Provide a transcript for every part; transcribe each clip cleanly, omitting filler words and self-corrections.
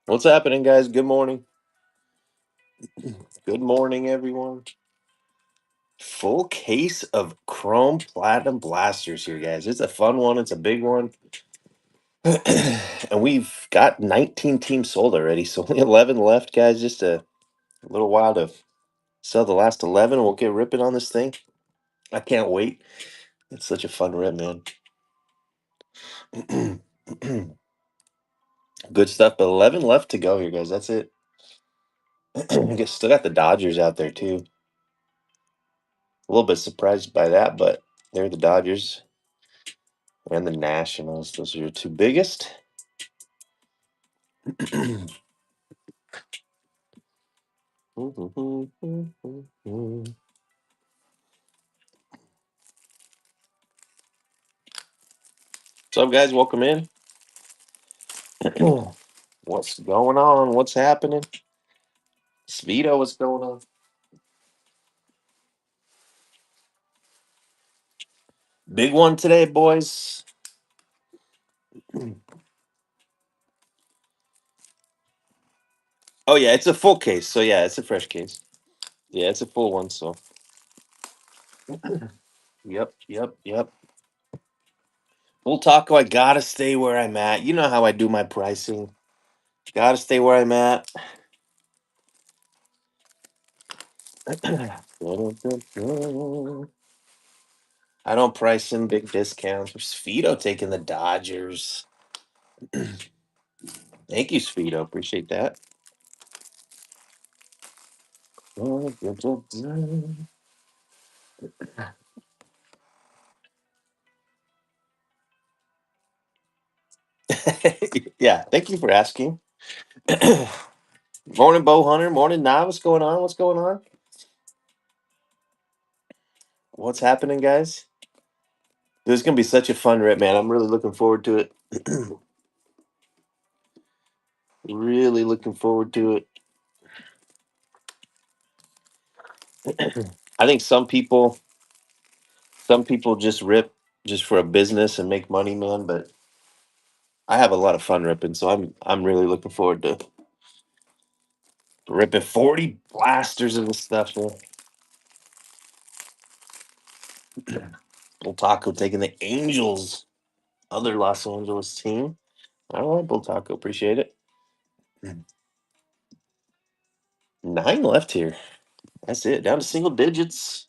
What's happening, guys? Good morning. Good morning, everyone. Full case of Chrome Platinum Blasters here, guys. It's a fun one. It's a big one. And we've got 19 teams sold already. So only 11 left, guys. Just a little while to sell the last 11. We'll get ripping on this thing. I can't wait. It's such a fun rip, man. Good stuff. But 11 left to go here, guys. That's it. I guess still got the Dodgers out there, too. A little bit surprised by that, but they're the Dodgers. And the Nationals. Those are your two biggest. What's up, guys? Welcome in. What's going on? What's happening? Speedo, what's going on? Big one today, boys. Oh, yeah, it's a full case. So, yeah, it's a fresh case. Yeah, it's a full one. So, yep. Full taco, I gotta stay where I'm at. You know how I do my pricing. Gotta stay where I'm at. I don't price in big discounts. Speedo taking the Dodgers. Thank you, Speedo. Appreciate that. Yeah, thank you for asking. Morning, Bow Hunter. Morning, Nah. What's going on? What's going on? What's happening, guys? This is gonna be such a fun rip, man. I'm really looking forward to it. Really looking forward to it. I think some people just rip just for a business and make money, man. But I have a lot of fun ripping, so I'm really looking forward to ripping 40 blasters of this stuff, man. Little Taco taking the Angels, other Los Angeles team. All right, Bull Taco, appreciate it. 9 left here. That's it. Down to single digits.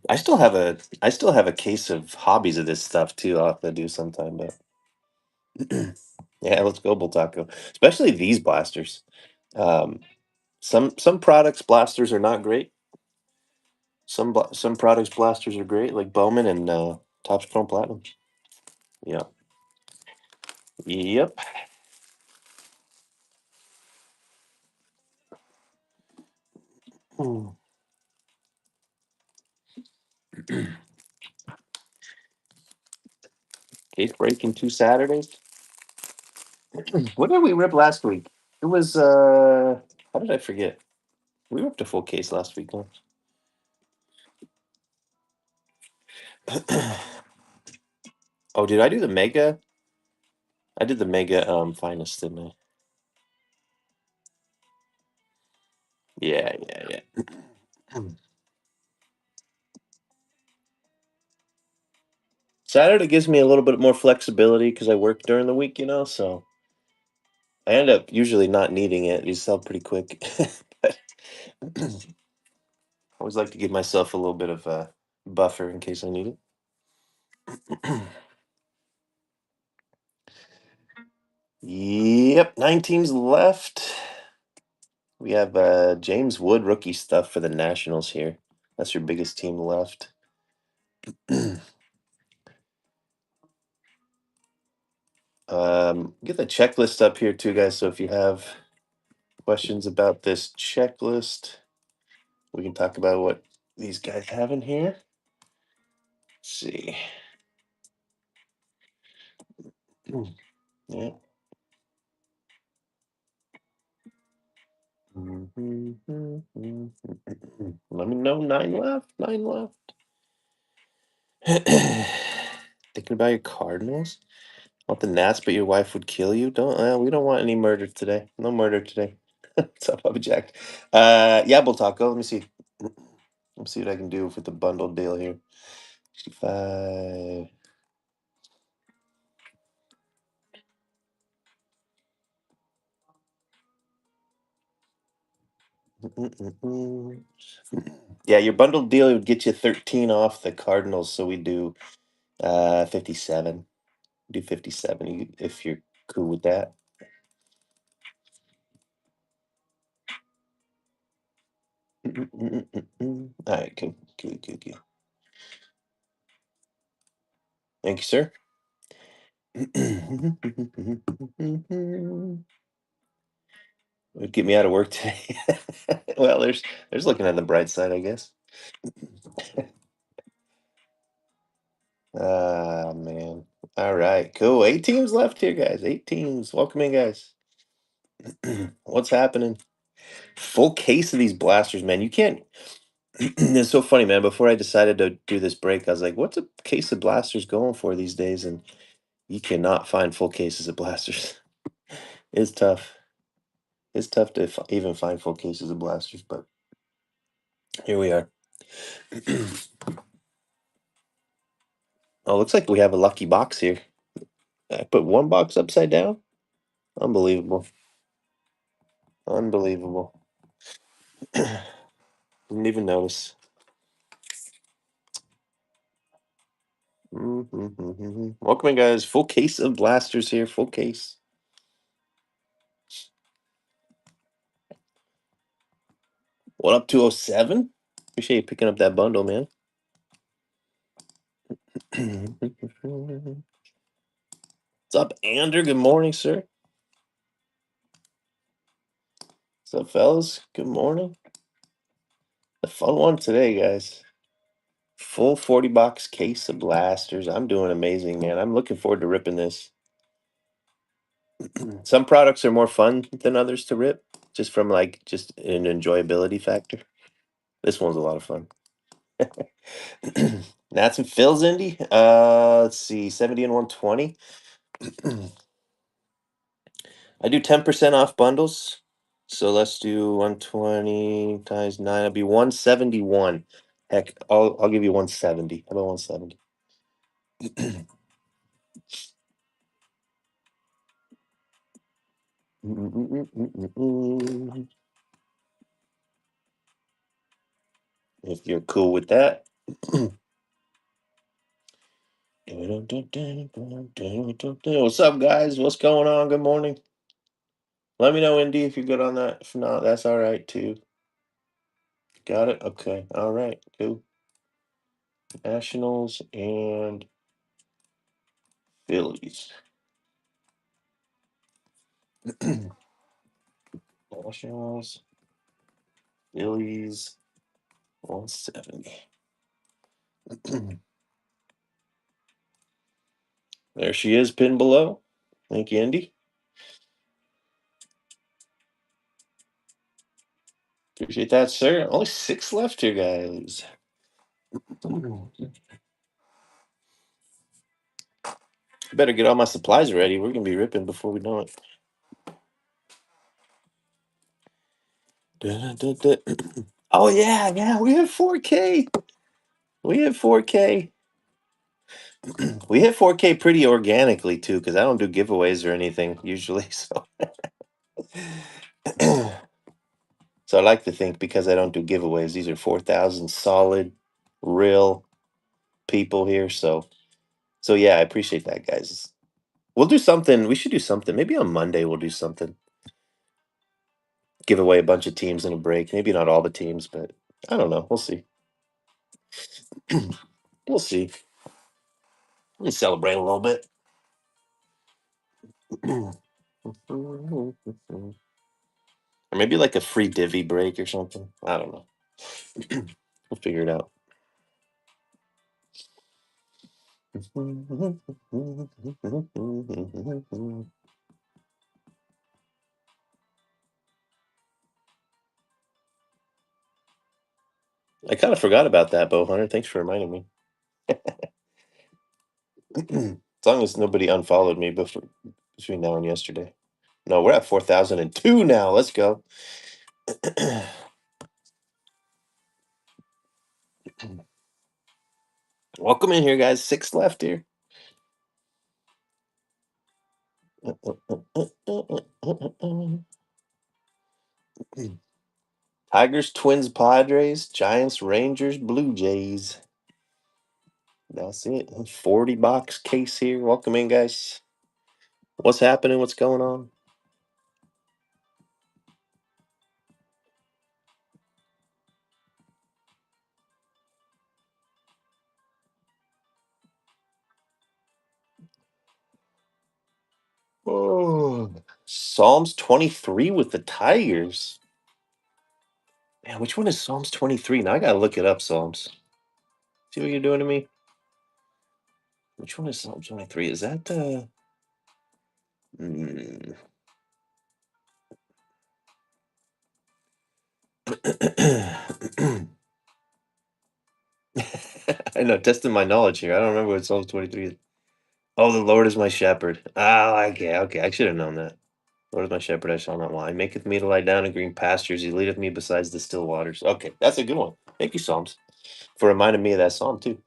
I still have a case of hobbies of this stuff too. I'll have to do sometime, but yeah, let's go Bull Taco. Especially these blasters. Um, some products blasters are not great. Some products blasters are great, like Bowman and Topps Chrome Platinum. Yeah. Yep. Case break in 2 Saturdays. What did we rip last week? It was how did I forget? We ripped a full case last week, huh? Oh, did I do the mega? I did the mega finest, didn't I? Yeah. Saturday gives me a little bit more flexibility because I work during the week, so I end up usually not needing it. You sell pretty quick. But I always like to give myself a little bit of a buffer in case I need it. Yep, 9 teams left. We have James Wood rookie stuff for the Nationals here. That's your biggest team left. Get the checklist up here too, guys. So if you have questions about this checklist, we can talk about what these guys have in here. Let's see. Yeah. Let me know. Nine left. Nine left. Thinking about your Cardinals? Want the Nats, but your wife would kill you? Don't. We don't want any murder today. No murder today. What's up, Papa Jack? Yeah, we'll taco. Let me see. Let me see what I can do with the bundle deal here. 65. Mm-mm-mm. Yeah, your bundle deal would get you 13 off the Cardinals, so we do 57. Do 57 if you're cool with that. All right, cool, cool, cool, cool. Thank you, sir. Would get me out of work today. Well, there's looking at the bright side, I guess. Ah, man. All right, cool. 8 teams left here, guys. 8 teams. Welcome in, guys. What's happening? Full case of these blasters, man. You can't. It's so funny, man. Before I decided to do this break, I was like, "What's a case of blasters going for these days?" And you cannot find full cases of blasters. It's tough. It's tough to even find full cases of blasters, but here we are. Oh, looks like we have a lucky box here. I put one box upside down. Unbelievable. Unbelievable. Didn't even notice. Welcome in, guys. Full case of blasters here. Full case. What up, 207? Appreciate you picking up that bundle, man. What's up, Ander? Good morning, sir. What's up, fellas? Good morning. A fun one today, guys. Full 40 box case of blasters. I'm doing amazing, man. I'm looking forward to ripping this. Some products are more fun than others to rip, just from like just an enjoyability factor. This one's a lot of fun. Nats and Phil's Indy. Let's see, 70 and 120. I do 10% off bundles. So let's do 120 times 9. It'll be 171. Heck, I'll give you 170. How about 170? If you're cool with that. What's up, guys? What's going on? Good morning. Let me know, Indy, if you're good on that. If not, that's all right too. Got it? Okay. All right. Cool. Nationals and Phillies. Nationals, Phillies, 170. There she is, pinned below. Thank you, Indy. Appreciate that, sir. Only 6 left here, guys. Better get all my supplies ready. We're gonna be ripping before we know it. Oh yeah, yeah. We have 4K. We hit 4K. We hit 4K pretty organically too, because I don't do giveaways or anything usually. So, so I like to think because I don't do giveaways, these are 4,000 solid, real people here. So yeah, I appreciate that, guys. We'll do something. We should do something. Maybe on Monday we'll do something. Give away a bunch of teams in a break. Maybe not all the teams, but I don't know. We'll see. We'll see. Let's celebrate a little bit. Or maybe like a free divvy break or something. I don't know. We'll figure it out. I kind of forgot about that, Bow Hunter. Thanks for reminding me. As long as nobody unfollowed me between now and yesterday. No, we're at 4,002 now. Let's go. Welcome in here, guys. Six left here. Tigers, Twins, Padres, Giants, Rangers, Blue Jays. That's it. 40 box case here. Welcome in, guys. What's happening? What's going on? Oh, Psalms 23 with the Tigers. Man, which one is Psalms 23? Now I gotta look it up, Psalms. See what you're doing to me? Which one is Psalms 23? Is that the. Hmm. I know, testing my knowledge here. I don't remember what Psalms 23 is. Oh, the Lord is my shepherd. Ah, okay, okay. I should have known that. Lord is my shepherd, I shall not want. He maketh me to lie down in green pastures. He leadeth me besides the still waters. Okay, that's a good one. Thank you, Psalms, for reminding me of that psalm, too.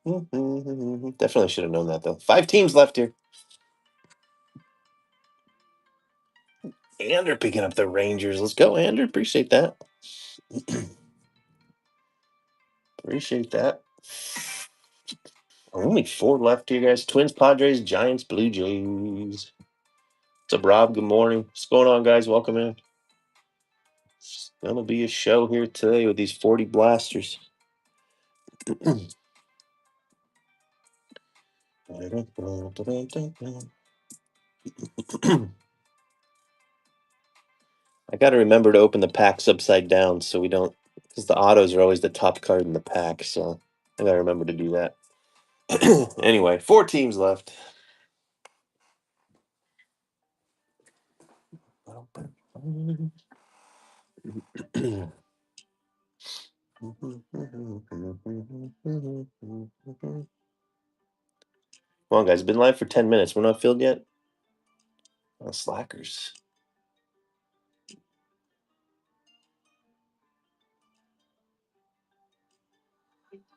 Definitely should have known that, though. 5 teams left here. And they're picking up the Rangers. Let's go, Ander. Appreciate that. Appreciate that. Only 4 left here, guys. Twins, Padres, Giants, Blue Jays. What's up, Rob? Good morning. What's going on, guys? Welcome in. It's gonna be a show here today with these 40 blasters. I got to remember to open the packs upside down so we don't, because the autos are always the top card in the pack. So I got to remember to do that. Anyway, 4 teams left. Come on, guys. Been live for 10 minutes. We're not filled yet. Oh, slackers.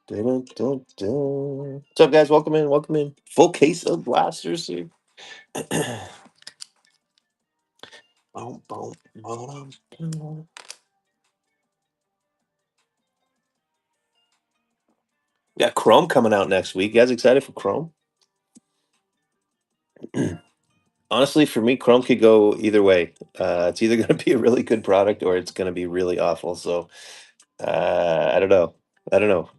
What's up, guys? Welcome in. Welcome in. Full case of blasters here. Boom, boom, boom, boom. We got Chrome coming out next week. You guys excited for Chrome? Honestly, for me, Chrome could go either way. It's either going to be a really good product or it's going to be really awful. So I don't know. I don't know.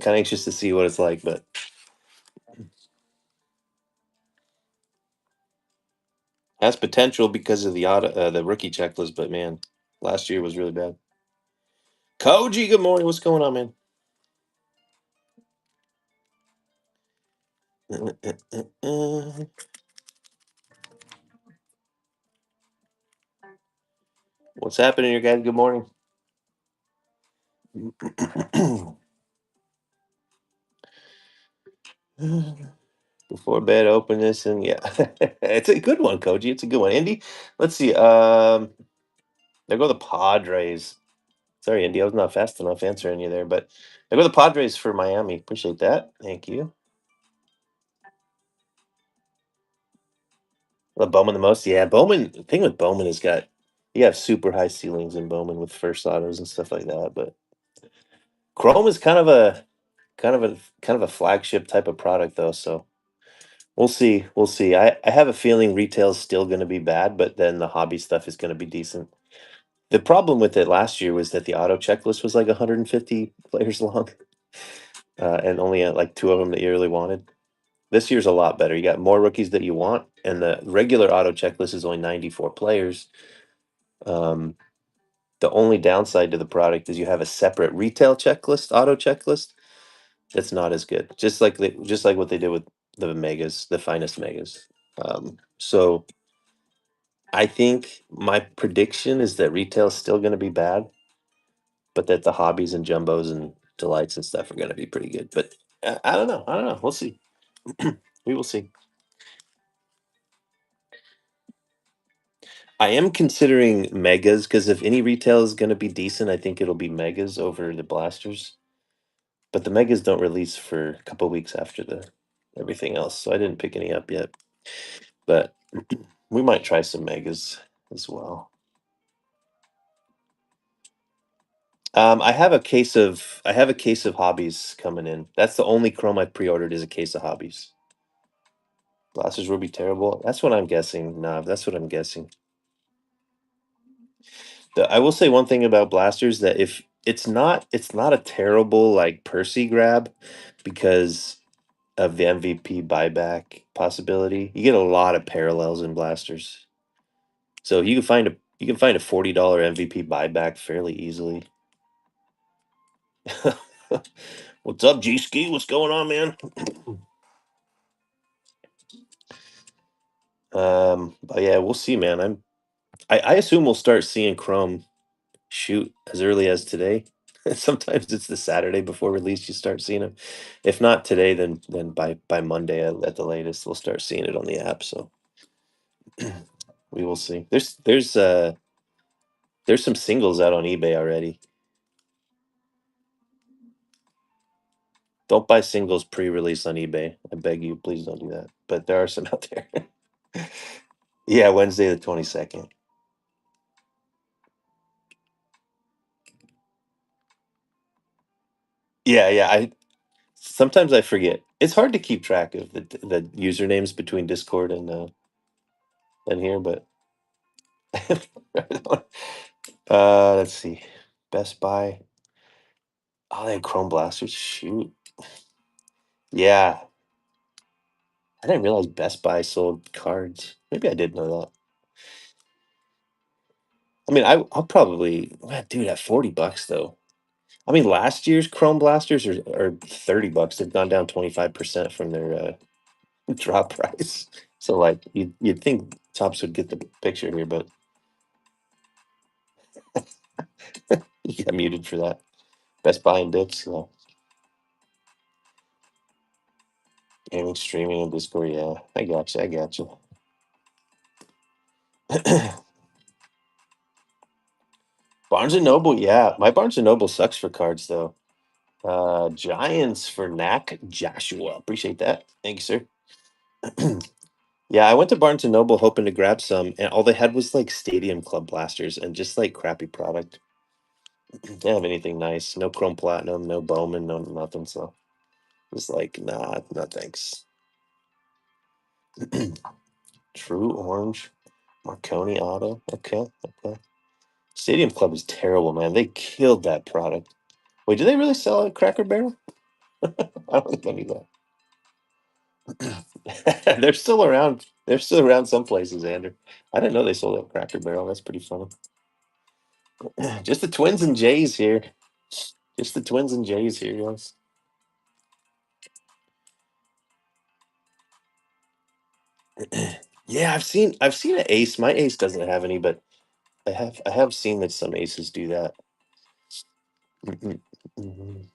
Kind of anxious to see what it's like, but has potential because of the rookie checklist. But man, last year was really bad. Koji, good morning. What's going on, man? What's happening here, guys? Good morning. Before bed, open this and yeah, it's a good one, Koji. It's a good one, Indy. Let's see. There go the Padres. Sorry, Indy, I was not fast enough answering you there, but there go the Padres for Miami. Appreciate that. Thank you. Love Bowman the most. Yeah, Bowman. The thing with Bowman is got you have super high ceilings in Bowman with first autos and stuff like that. But Chrome is kind of a flagship type of product though. So we'll see. We'll see. I have a feeling retail's still going to be bad, but then the hobby stuff is going to be decent. The problem with it last year was that the auto checklist was like 150 players long, and only like 2 of them that you really wanted. This year's a lot better. You got more rookies that you want, and the regular auto checklist is only 94 players. Um, the only downside to the product is you have a separate retail checklist, auto checklist. That's not as good. Just like what they did with the megas, the finest megas. So I think my prediction is that retail is still going to be bad, but that the hobbies and jumbos and delights and stuff are going to be pretty good. But I don't know. I don't know. We'll see. We will see. I am considering megas because if any retail is going to be decent, I think it'll be megas over the blasters. But the megas don't release for a couple weeks after the everything else, so I didn't pick any up yet. But we might try some megas as well. I have a case of hobbies coming in. That's the only Chrome I pre-ordered is a case of hobbies. Blasters will be terrible. That's what I'm guessing. Nah, that's what I'm guessing. I will say one thing about blasters that if it's not a terrible like Percy grab because of the MVP buyback possibility. You get a lot of parallels in blasters. So you can find a $40 MVP buyback fairly easily. What's up, G Ski? What's going on, man? But yeah, we'll see, man. I assume we'll start seeing Chrome shoot as early as today. Sometimes it's the Saturday before release you start seeing them. If not today, then by Monday at the latest, we'll start seeing it on the app. So we will see. There's some singles out on eBay already. Don't buy singles pre-release on eBay. I beg you, please don't do that. But there are some out there. Yeah, Wednesday the 22nd. Yeah, yeah. I sometimes I forget. It's hard to keep track of the usernames between Discord and here, but let's see. Best Buy. Oh, they have Chrome Blasters. Shoot. Yeah. I didn't realize Best Buy sold cards. Maybe I did know that. I mean, I'll probably, dude, at $40 though. I mean, last year's Chrome Blasters are $30. They've gone down 25% from their drop price. So like you'd think Tops would get the picture here, but you got muted for that. Best Buy and dips, so gaming, streaming, and Discord. Yeah, I got you. I got you. Barnes and Noble. Yeah, my Barnes and Noble sucks for cards though. Giants for Knack Joshua. Appreciate that. Thank you, sir. Yeah, I went to Barnes and Noble hoping to grab some, and all they had was like Stadium Club blasters and just like crappy product. They didn't have anything nice. No Chrome Platinum, no Bowman, no nothing. So it was like, nah, no thanks. True Orange, Marconi Auto. Okay, okay. Stadium Club is terrible, man. They killed that product. Wait, do they really sell it at Cracker Barrel? I don't think I knew that. They're still around. They're still around some places, Andrew. I didn't know they sold at Cracker Barrel. That's pretty funny. Just the Twins and Jays here. Just the Twins and Jays here, yes. Yeah, I've seen an ace. My ace doesn't have any, but I have seen that some aces do that. Mhm, mhm.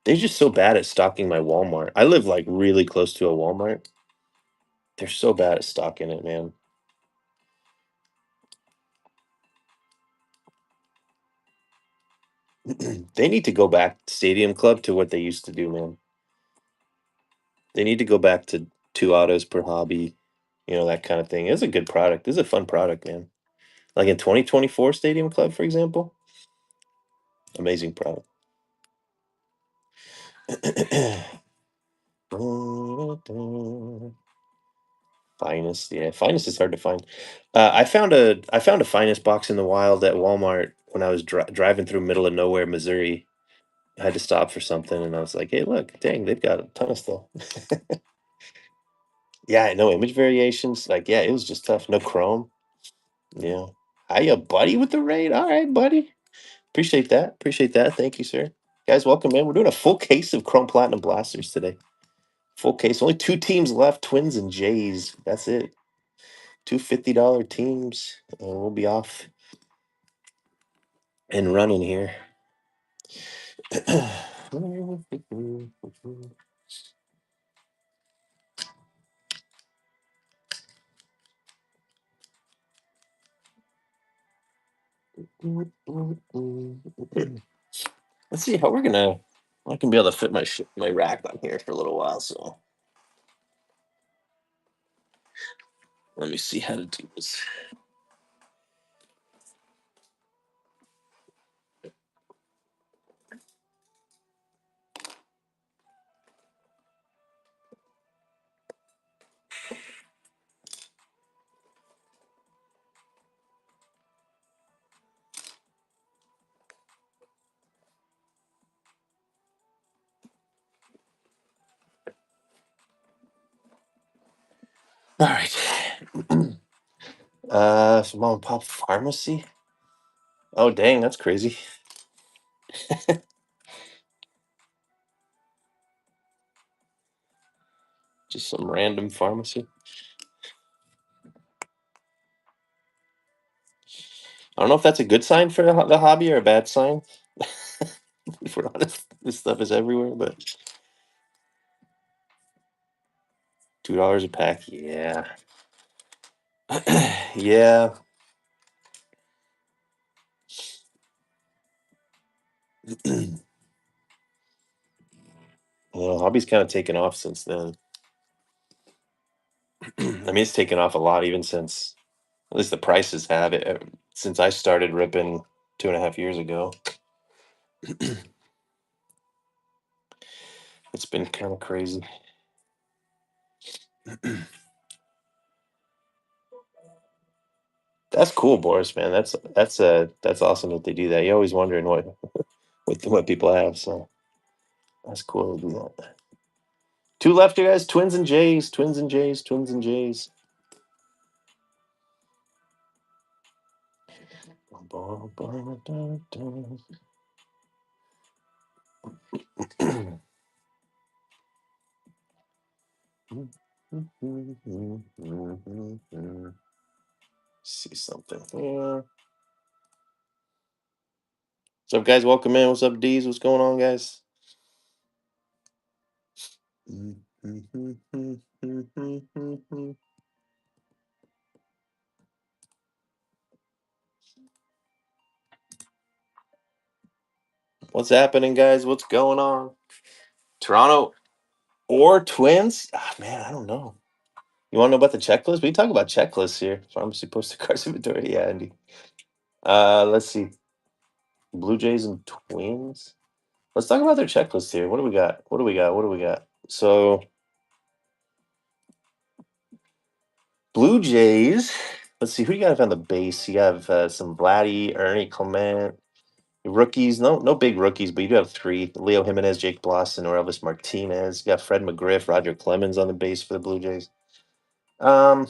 They're just so bad at stocking my Walmart. I live like really close to a Walmart. They're so bad at stocking it, man. They need to go back Stadium Club to what they used to do, man. They need to go back to 2 autos per hobby, that kind of thing. It's a good product. It's a fun product, man. Like in 2024 Stadium Club, for example, amazing product. Finest, yeah, Finest is hard to find. I found a Finest box in the wild at Walmart when I was driving through middle of nowhere, Missouri. I had to stop for something, and I was like, "Hey, look, dang, they've got a ton of stuff." Yeah, no image variations. Like, yeah, it was just tough. No chrome. Yeah. Hiya, buddy, with the raid. All right, buddy. Appreciate that. Appreciate that. Thank you, sir. Guys, welcome in. We're doing a full case of Chrome Platinum Blasters today. Full case. Only two teams left: Twins and Jays. That's it. Two $50 teams, and we'll be off and running here. Let's see how we're gonna. I can be able to fit my rack on here for a little while. So let me see how to do this. All right. So mom and pop pharmacy. Oh dang, that's crazy. Just some random pharmacy. I don't know if that's a good sign for the hobby or a bad sign. If we're honest, this stuff is everywhere. But $2 a pack, yeah, yeah. Well, hobby's kind of taken off since then. I mean, it's taken off a lot even since at least the prices have it since I started ripping 2.5 years ago. It's been kind of crazy. That's cool, Boris, man. That's awesome that they do that. You're always wondering what people have, so that's cool to do that. Two left, you guys. Twins and Jays. Twins and Jays. Twins and Jays. See something here. What's up, guys? Welcome in. What's up, D's? What's going on, guys? What's happening, guys? What's going on? Toronto or Twins? Ah, man, I don't know. You want to know about the checklist? We can talk about checklists here. Pharmacy posted cards inventory. Yeah, Andy. Let's see. Blue Jays and Twins. Let's talk about their checklist here. What do we got? What do we got? What do we got? So Blue Jays. Let's see who you got on the base. You have some Vladdy, Ernie Clement, rookies. No big rookies, but you do have three: Leo Jimenez, Jake Blosson, or Elvis Martinez. You got Fred McGriff, Roger Clemens on the base for the Blue Jays. Um,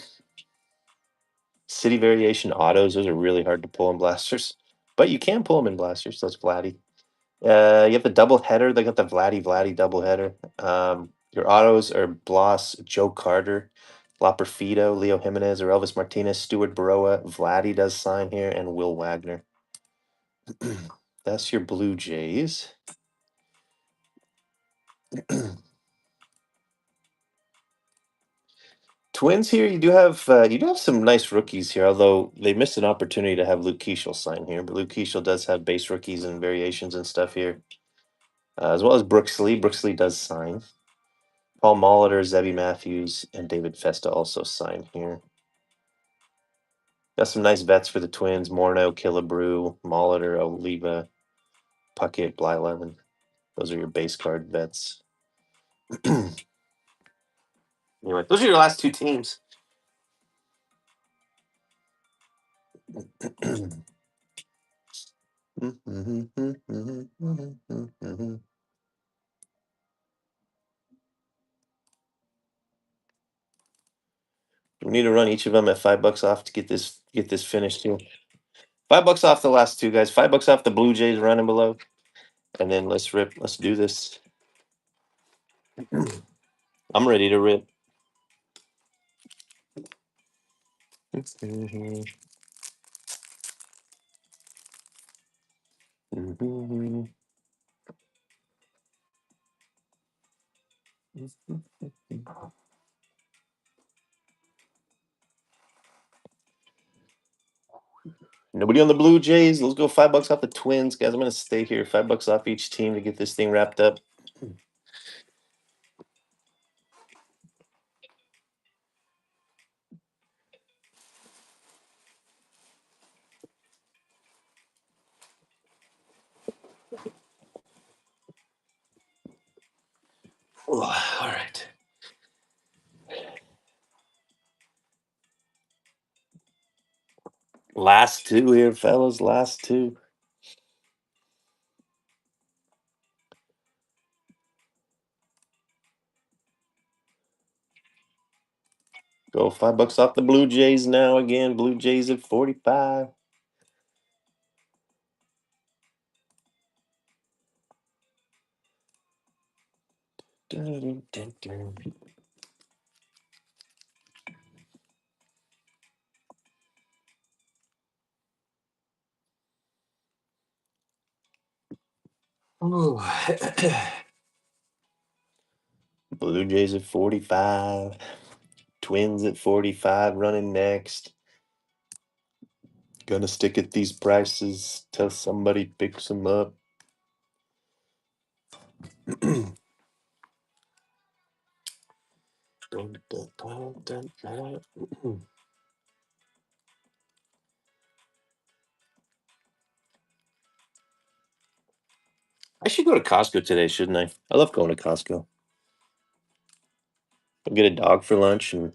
City variation autos. Those are really hard to pull in blasters, but you can pull them in blasters. So that's Vladdy. You have the double header. They got the Vladdy double header. Your autos are Bloss, Joe Carter, La Perfido, Leo Jimenez, or Elvis Martinez, Stuart Baroa. Vladdy does sign here, and Will Wagner. That's your Blue Jays. Twins here, you do have some nice rookies here, although they missed an opportunity to have Luke Keeschel sign here. But Luke Keeschel does have base rookies and variations and stuff here, as well as Brooks Lee. Brooks Lee does sign. Paul Molitor, Zebby Matthews, and David Festa also sign here. Got some nice vets for the Twins: Morneau, Killebrew, Molitor, Oliva, Puckett, Blyleven. Those are your base card vets. Anyway, those are your last two teams. We need to run each of them at $5 off to get this finished here. $5 off the last two guys. $5 off the Blue Jays running below, and then let's do this. I'm ready to rip. Nobody on the Blue Jays. Let's go $5 off the Twins, guys. I'm gonna stay here. $5 off each team to get this thing wrapped up. Oh, all right. Last two here, fellas. Last two. Go $5 off the Blue Jays now again. Blue Jays at 45. Dun, dun, dun, dun. Ooh. Blue Jays at 45. Twins at 45 running next. Gonna stick at these prices till somebody picks them up. Dun, dun, dun, dun, dun. I should go to Costco today, shouldn't I? I love going to Costco. I'll get a dog for lunch, and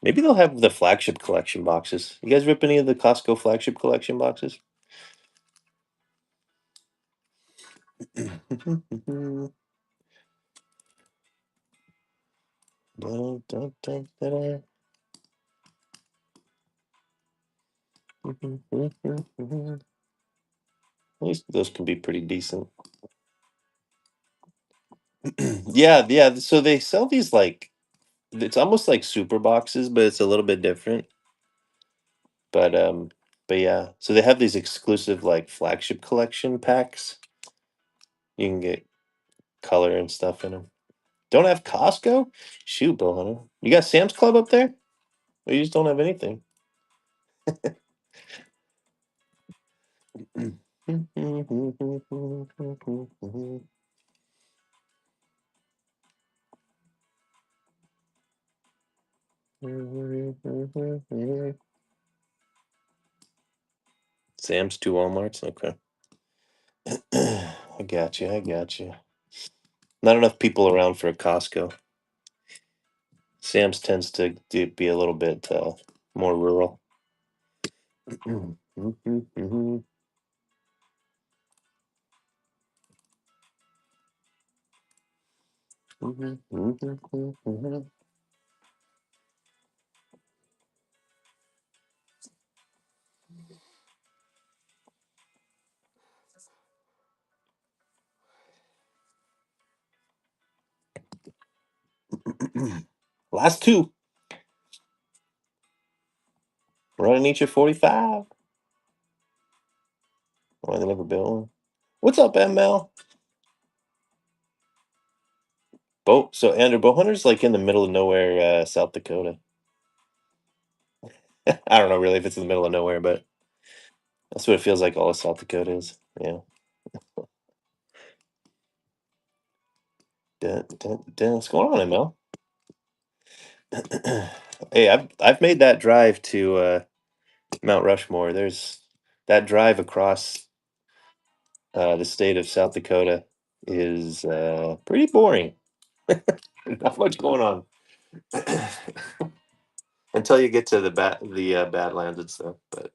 maybe they'll have the flagship collection boxes. You guys rip any of the Costco flagship collection boxes? Dun, dun, dun, dun, dun. At least those can be pretty decent. Yeah, yeah. So they sell these like it's almost like super boxes, but it's a little bit different. But but yeah. So they have these exclusive like flagship collection packs. You can get color and stuff in them. Don't have Costco? Shoot, Bill Hunter. You got Sam's Club up there? Or you just don't have anything? Sam's, two Walmarts? Okay. I got you. I got you. Not enough people around for a Costco. Sam's tends to be a little bit more rural. Last two. Running each at 45. Oh, they never built one. What's up, ML? So Andrew, Bowhunter's like in the middle of nowhere, South Dakota. I don't know really if it's in the middle of nowhere, but that's what it feels like all of South Dakota is. Yeah. Dun, dun, dun. What's going on, ML? Hey, I've made that drive to Mount Rushmore. There's that drive across the state of South Dakota is pretty boring. Not much going on until you get to the Badlands and stuff. But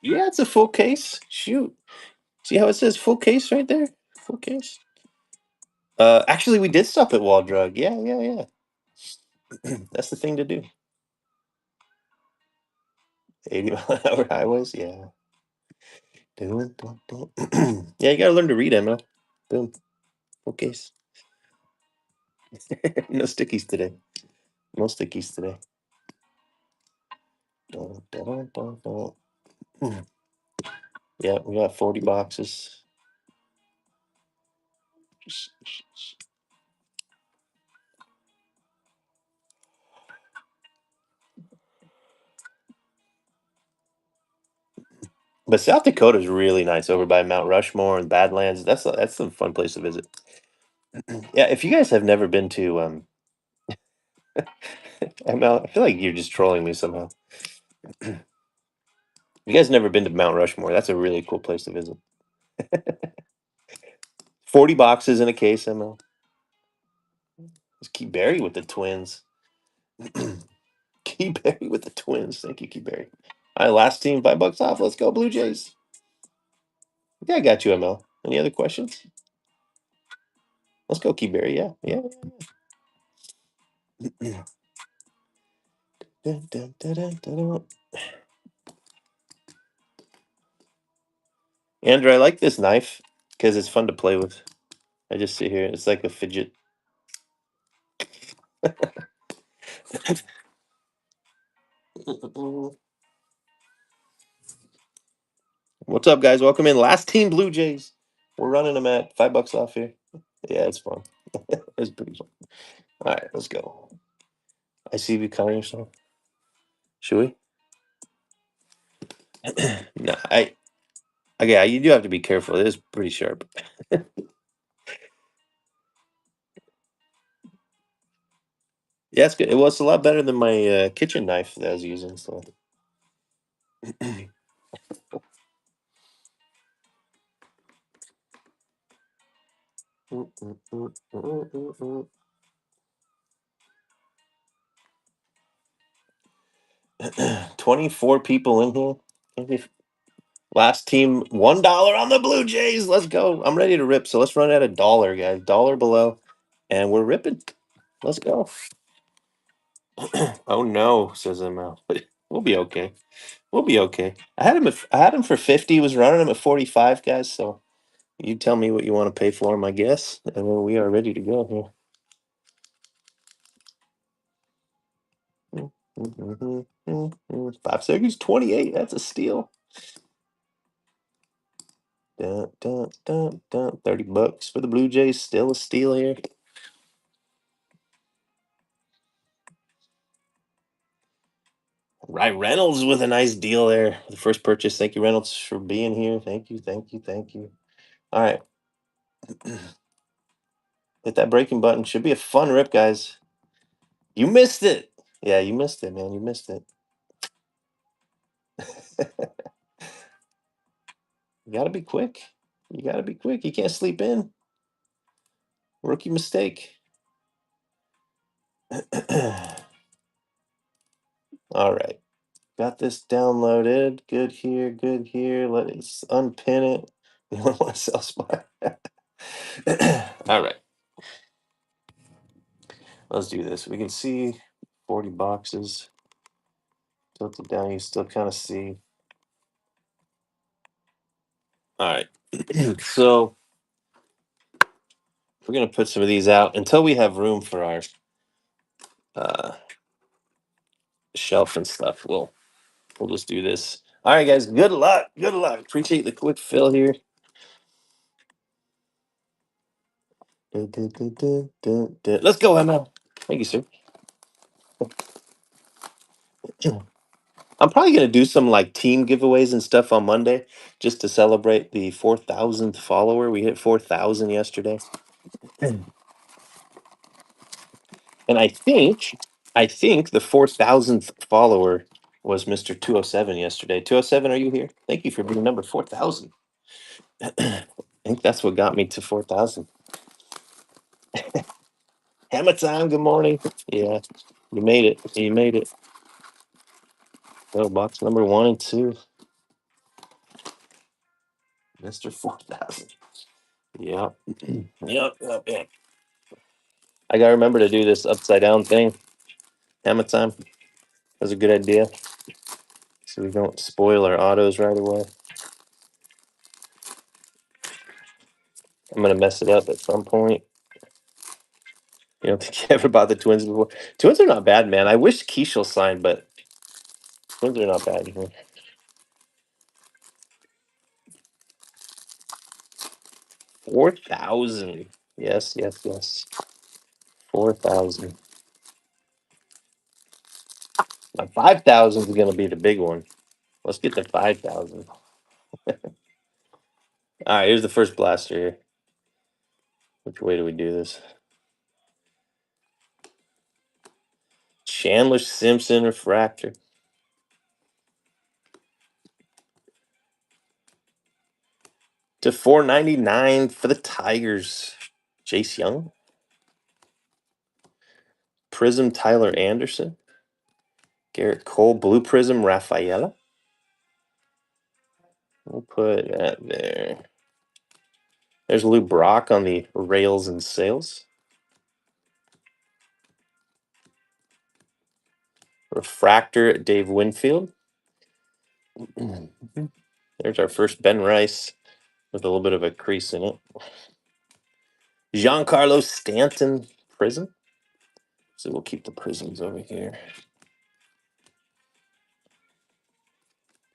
yeah, it's a full case. Shoot, see how it says full case right there? Full case. Actually, we did stop at Wall Drug. Yeah, yeah, yeah. That's the thing to do. 80-mile-an-hour highways. Yeah. Dun, dun, dun. Yeah, you gotta learn to read, Emma. Boom. Okay. No stickies today. No stickies today. Dun, dun, dun, dun, dun. Yeah, we got 40 boxes. But South Dakota is really nice over by Mount Rushmore and Badlands. That's a fun place to visit. Yeah, if you guys have never been to I feel like you're just trolling me somehow. You guys never been to Mount Rushmore? That's a really cool place to visit. 40 boxes in a case, ML. It's Key Berry with the Twins. Key Berry with the Twins. Thank you, Key Berry. All right, last team, $5 off. Let's go, Blue Jays. Yeah, I got you, ML. Any other questions? Let's go, Key Berry. Yeah, yeah. Dun, dun, dun, dun, dun, dun. Andrew, I like this knife because it's fun to play with. I just sit here. It's like a fidget. What's up, guys? Welcome in. Last team Blue Jays. We're running them at $5 off here. Yeah, it's fun. It's pretty fun. All right, let's go. I see you counting yourself. Should we? No, okay, you do have to be careful. It is pretty sharp. Yeah, it's good. It was a lot better than my kitchen knife that I was using. So, $24 people in here. Last team, $1 on the Blue Jays. Let's go. I'm ready to rip. So let's run at $1, guys. Dollar below, and we're ripping. Let's go. Oh no, says ML. But we'll be okay. We'll be okay. I had him for 50. Was running him at 45, guys. So you tell me what you want to pay for him, I guess, and then we are ready to go here. 5 seconds, 28. That's a steal. Dun, dun, dun, dun. $30 for the Blue Jays. Still a steal here. Right, Reynolds with a nice deal there. The first purchase. Thank you, Reynolds, for being here. Thank you, thank you, thank you. All right. Hit that breaking button. Should be a fun rip, guys. You missed it. Yeah, you missed it, man. You missed it. You gotta be quick. You gotta be quick. You can't sleep in. Rookie mistake. All right. Got this downloaded. Good here, good here. Let it unpin it. You don't want to sell spot. All right. Let's do this. We can see 40 boxes. Tilted down. You still kind of see. All right. So we're gonna put some of these out until we have room for our uh, shelf and stuff. We'll just do this. All right, guys. Good luck. Good luck. Appreciate the quick fill here. Let's go, ML. Thank you, sir. I'm probably gonna do some like team giveaways and stuff on Monday just to celebrate the 4,000th follower. We hit 4,000 yesterday, and I think the 4,000th follower was Mr. 207 yesterday. 207, are you here? Thank you for being number 4,000. I think that's what got me to 4,000. Hammer time. Good morning. Yeah, you made it. You made it. Oh, box number 1 and 2, Mr. 4,000. Yep. Yep. I gotta remember to do this upside down thing. Hammer time. That's a good idea. so we don't spoil our autos right away. I'm gonna mess it up at some point. You don't think you ever bought the Twins before? Twins are not bad, man. I wish Keishel signed, but Twins are not bad either. 4,000. Yes, yes, yes. 4,000. Now 5,000 is gonna be the big one. Let's get to 5,000. All right, here's the first blaster here. Which way do we do this? Chandler Simpson refractor. To 499 for the Tigers. Jace Young. Prism Tyler Anderson. Garrett Cole, Blue Prism Rafaela. We'll put that there. There's Lou Brock on the rails and sails. Refractor Dave Winfield. There's our first Ben Rice with a little bit of a crease in it. Giancarlo Stanton Prism. So we'll keep the prisms over here.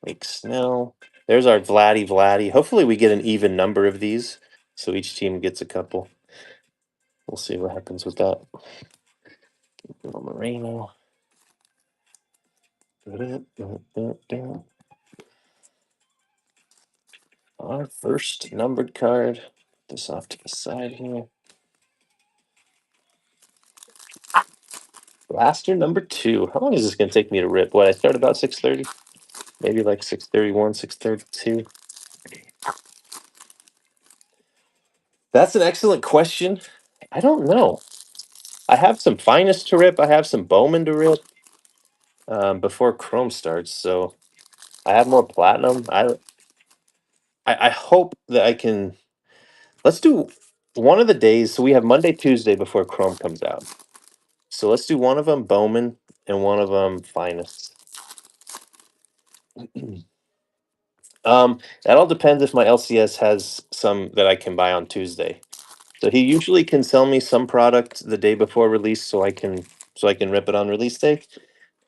Blake Snell. There's our Vladdy. Hopefully we get an even number of these, so each team gets a couple. We'll see what happens with that. Moreno. Our first numbered card. Put this off to the side here. Blaster number 2. How long is this going to take me to rip? What, I start about 6:30? Maybe like 6:31, 6:32. That's an excellent question. I don't know. I have some finest to rip. I have some Bowman to rip before Chrome starts. So I have more platinum. I hope that I can. Let's do one of the days. So we have Monday, Tuesday before Chrome comes out. So let's do one of them Bowman and one of them finest. That all depends if my LCS has some that I can buy on Tuesday. So he usually can sell me some product the day before release, so I can rip it on release day.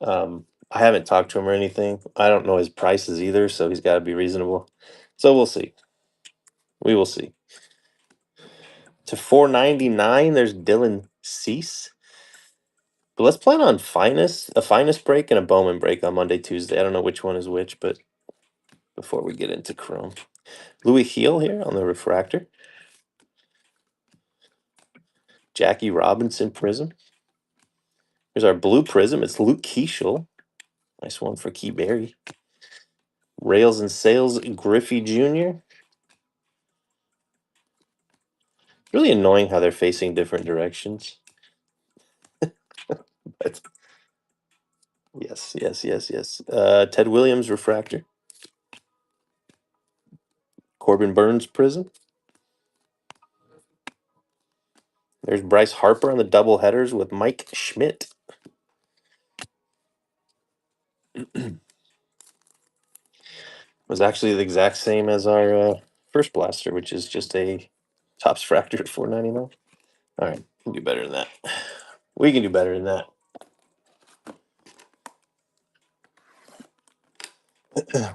I haven't talked to him or anything. I don't know his prices either, so he's got to be reasonable. So we'll see. We will see. To 499, there's Dylan Cease. But let's plan on a finest break and a Bowman break on Monday, Tuesday. I don't know which one is which, but before we get into Chrome. Louis Heel here on the refractor. Jackie Robinson Prism. Here's our blue prism. It's Luke Keishel. Nice one for Key Berry. Rails and Sales Griffey Jr. Really annoying how they're facing different directions. But yes. Ted Williams refractor. Corbin Burns Prism. There's Bryce Harper on the double headers with Mike Schmidt. Was actually the exact same as our first blaster, which is just a Topps Fractor at 499. All right, we can do better than that. We can do better than that.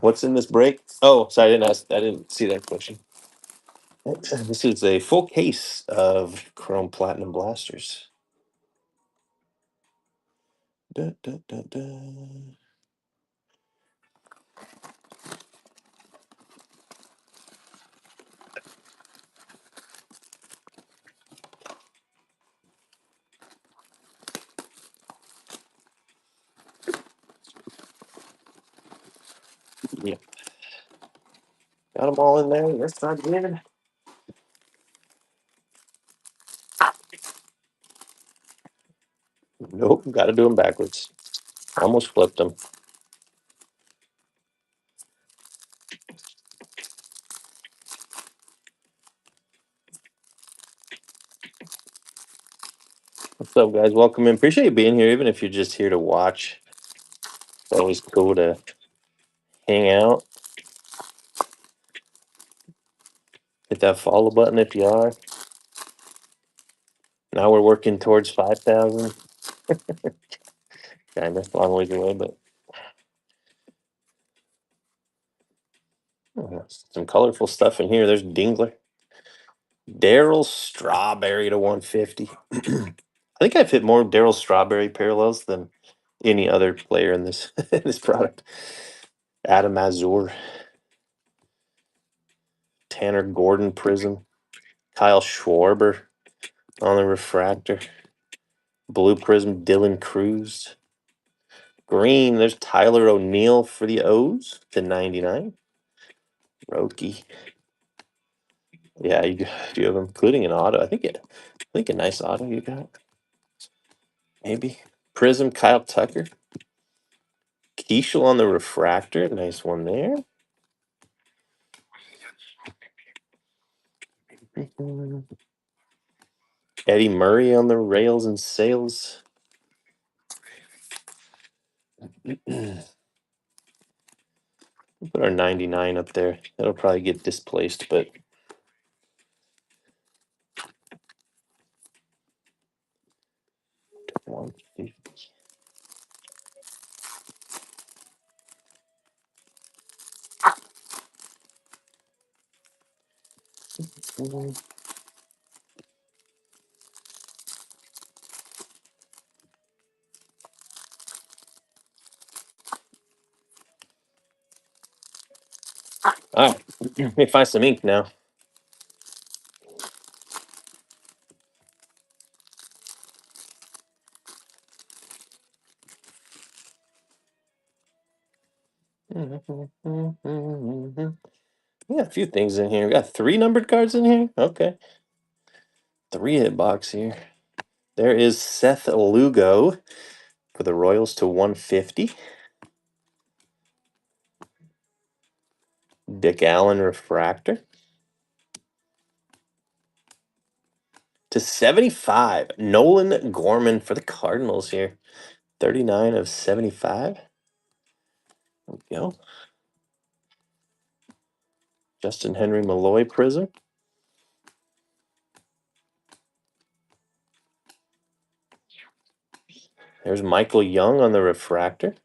What's in this break? Oh, sorry, I didn't see that question. This is a full case of Chrome Platinum blasters. Da, da, da, da. Yeah. Got them all in there. Let's start again. Nope, got to do them backwards. Almost flipped them. What's up, guys? Welcome in. Appreciate you being here, even if you're just here to watch. It's always cool to hang out, hit that follow button if you are. Now we're working towards 5,000. Kind of long ways away, but some colorful stuff in here. There's Dingler. Daryl Strawberry to 150. I think I've hit more Daryl Strawberry parallels than any other player in this this product. Adam Azur, Tanner Gordon Prism, Kyle Schwarber on the refractor, Blue Prism Dylan Cruz, green. There's Tyler O'Neill for the O's to 99. Roki. Yeah, you have including an auto. I think a nice auto you got. Maybe Prism Kyle Tucker. Keishel on the refractor. Nice one there. Eddie Murray on the rails and sails. Put our 99 up there. That'll probably get displaced, but one. All right, let me find some ink now. We got a few things in here. We got 3 numbered cards in here. Okay, 3 hit box here. There is Seth Lugo for the Royals to 150. Dick Allen refractor to 75. Nolan Gorman for the Cardinals here. 39 of 75. There we go. Justin Henry Malloy Prism. There's Michael Young on the refractor.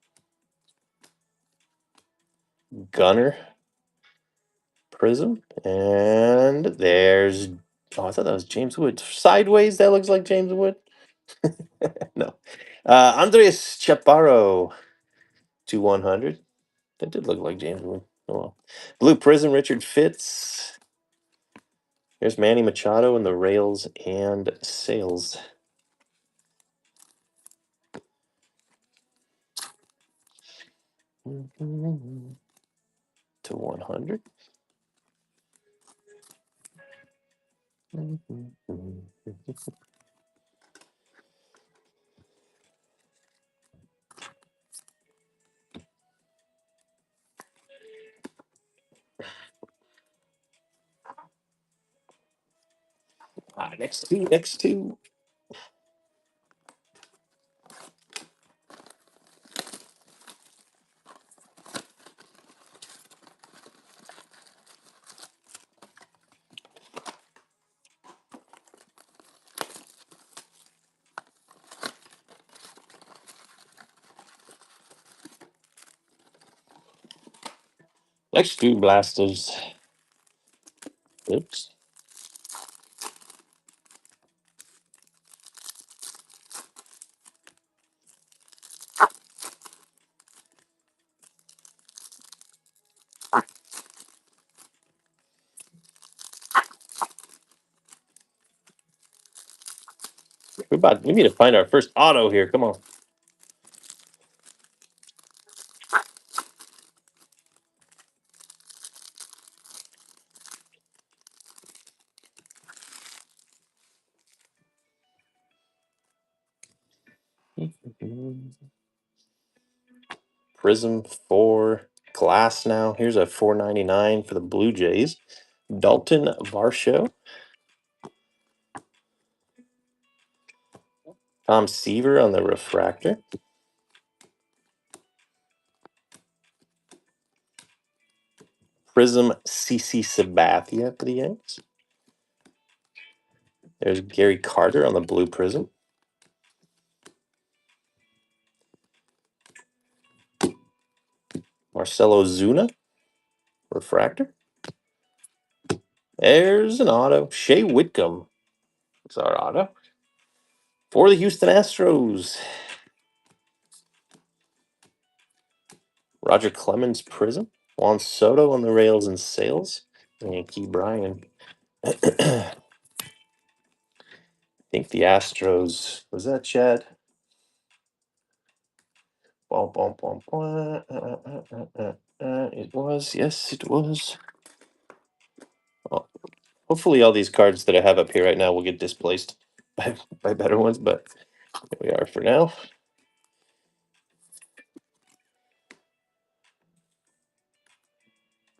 Gunner Prism. And there's, I thought that was James Wood. Sideways, that looks like James Wood. No. Andres Chaparro to 100. That did look like James Wood. Oh well. Blue Prism, Richard Fitz. There's Manny Machado in the rails and sails. To 100. Next two. Next two blasters. Oops. We need to find our first auto here. Come on. Prism for glass now. Here's a 499 for the Blue Jays. Dalton Varsho. Tom Seaver on the refractor. Prism CC Sabathia for the Yanks. There's Gary Carter on the blue prism. Marcelo Zuna, refractor. There's an auto. Shea Whitcomb is our auto. For the Houston Astros, Roger Clemens prism. Juan Soto on the rails and sails. Yankee Bryan. I think the Astros, was that Chad? Bum, bum, bum, bum. It was, yes, it was. Oh, hopefully, all these cards that I have up here right now will get displaced by better ones, but here we are for now.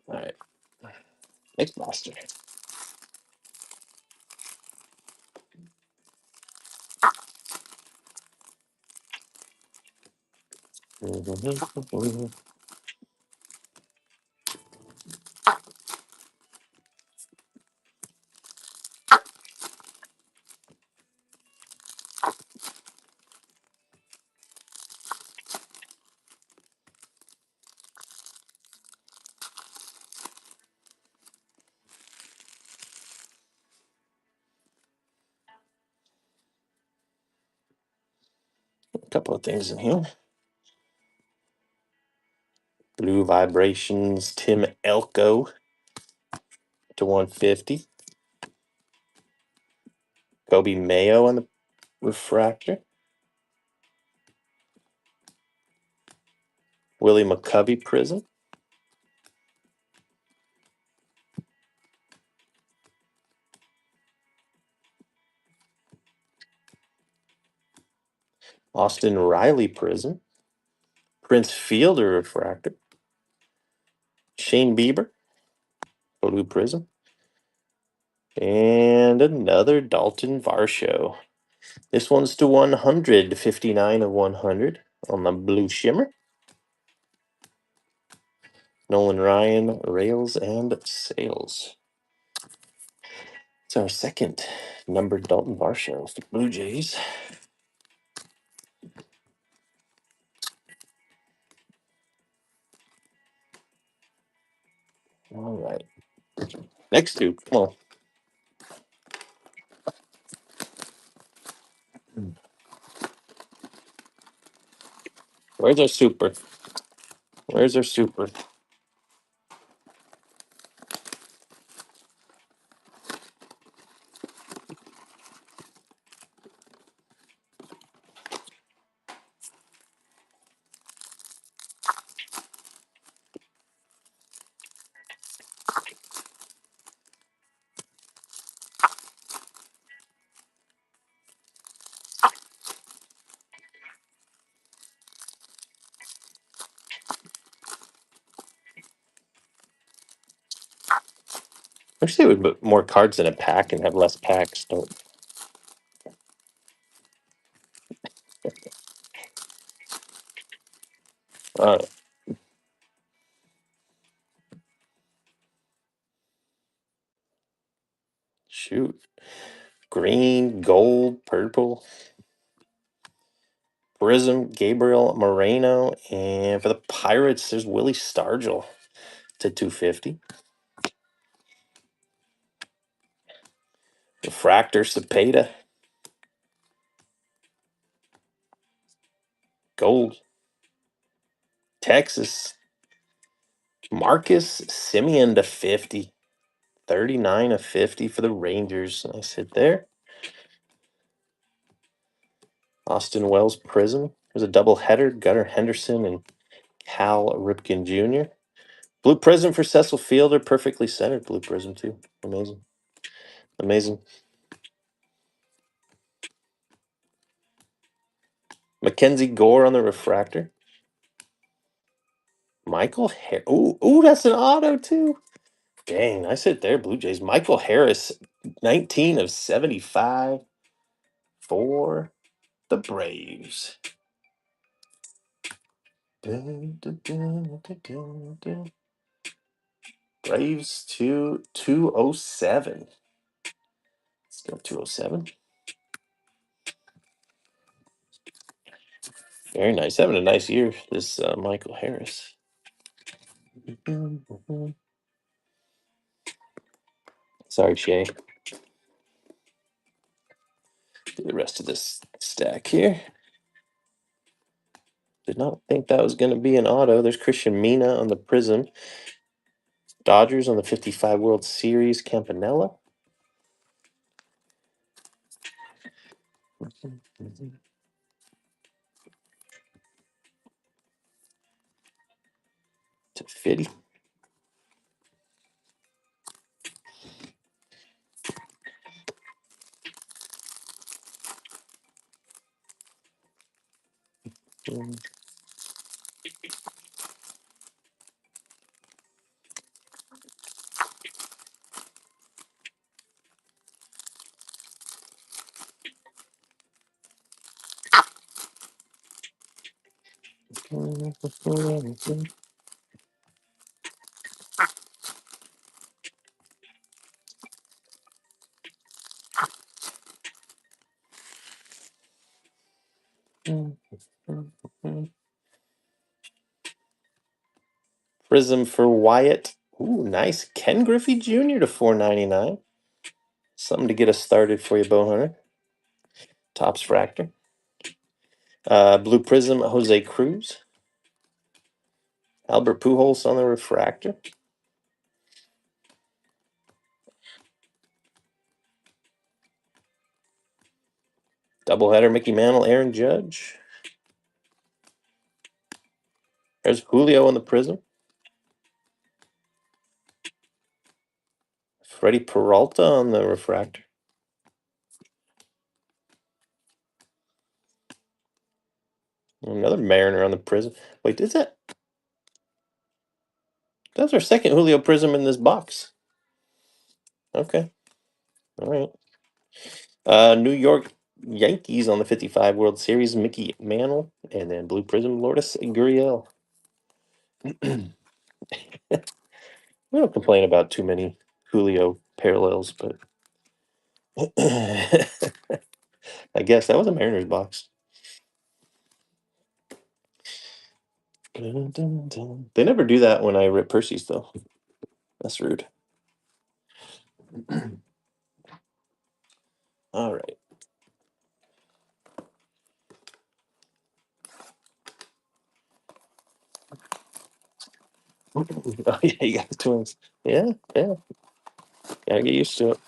All right. Next blaster. A couple of things in here. Blue Vibrations, Tim Elko to 150. Kobe Mayo on the refractor. Willie McCovey prism. Austin Riley prism. Prince Fielder refractor. Shane Bieber, blue prism. And another Dalton Varsho. This one's to 159 of 100 on the blue shimmer. Nolan Ryan, rails and sails. It's our second numbered Dalton Varsho for the Blue Jays. All right. Next two. Come on. Where's our super? Where's our super? Actually, we put more cards in a pack and have less packs. Don't. Uh, shoot. Green, gold, purple. Prism, Gabriel Moreno. And for the Pirates, there's Willie Stargell to 250. Refractor, Cepeda. Gold. Texas. Marcus Simeon to 50. 39 of 50 for the Rangers. Nice hit there. Austin Wells Prism. There's a double header. Gunnar Henderson and Cal Ripken Jr. Blue Prism for Cecil Fielder. Perfectly centered blue prism, too. Amazing. Amazing. Mackenzie Gore on the refractor. Michael Harris. Ooh, that's an auto, too. Dang, nice hit there, Blue Jays. Michael Harris, 19 of 75 for the Braves. Braves to 207. Let's go 207. Very nice. Having a nice year, this Michael Harris. Sorry, Shay. Do the rest of this stack here. Did not think that was going to be an auto. There's Christian Mina on the Prism. Dodgers on the 55 World Series, Campanella. To Fitty. Prism for Wyatt. Ooh, nice. Ken Griffey Jr. to 499. Something to get us started for you, Bowhunter. Topps Fractor. Blue Prism, Jose Cruz. Albert Pujols on the refractor. Doubleheader, Mickey Mantle, Aaron Judge. There's Julio on the Prism. Freddie Peralta on the refractor. Another Mariner on the Prism. Wait, is that? That's our second Julio Prism in this box. Okay. All right. New York Yankees on the 55 World Series, Mickey Mantle. And then Blue Prism, Lourdes Gurriel. We don't complain about too many Julio parallels, but I guess that was a Mariners box. They never do that when I rip Percy's, though. That's rude. All right. Oh, yeah, you got the Twins. Yeah, yeah. Gotta get used to it.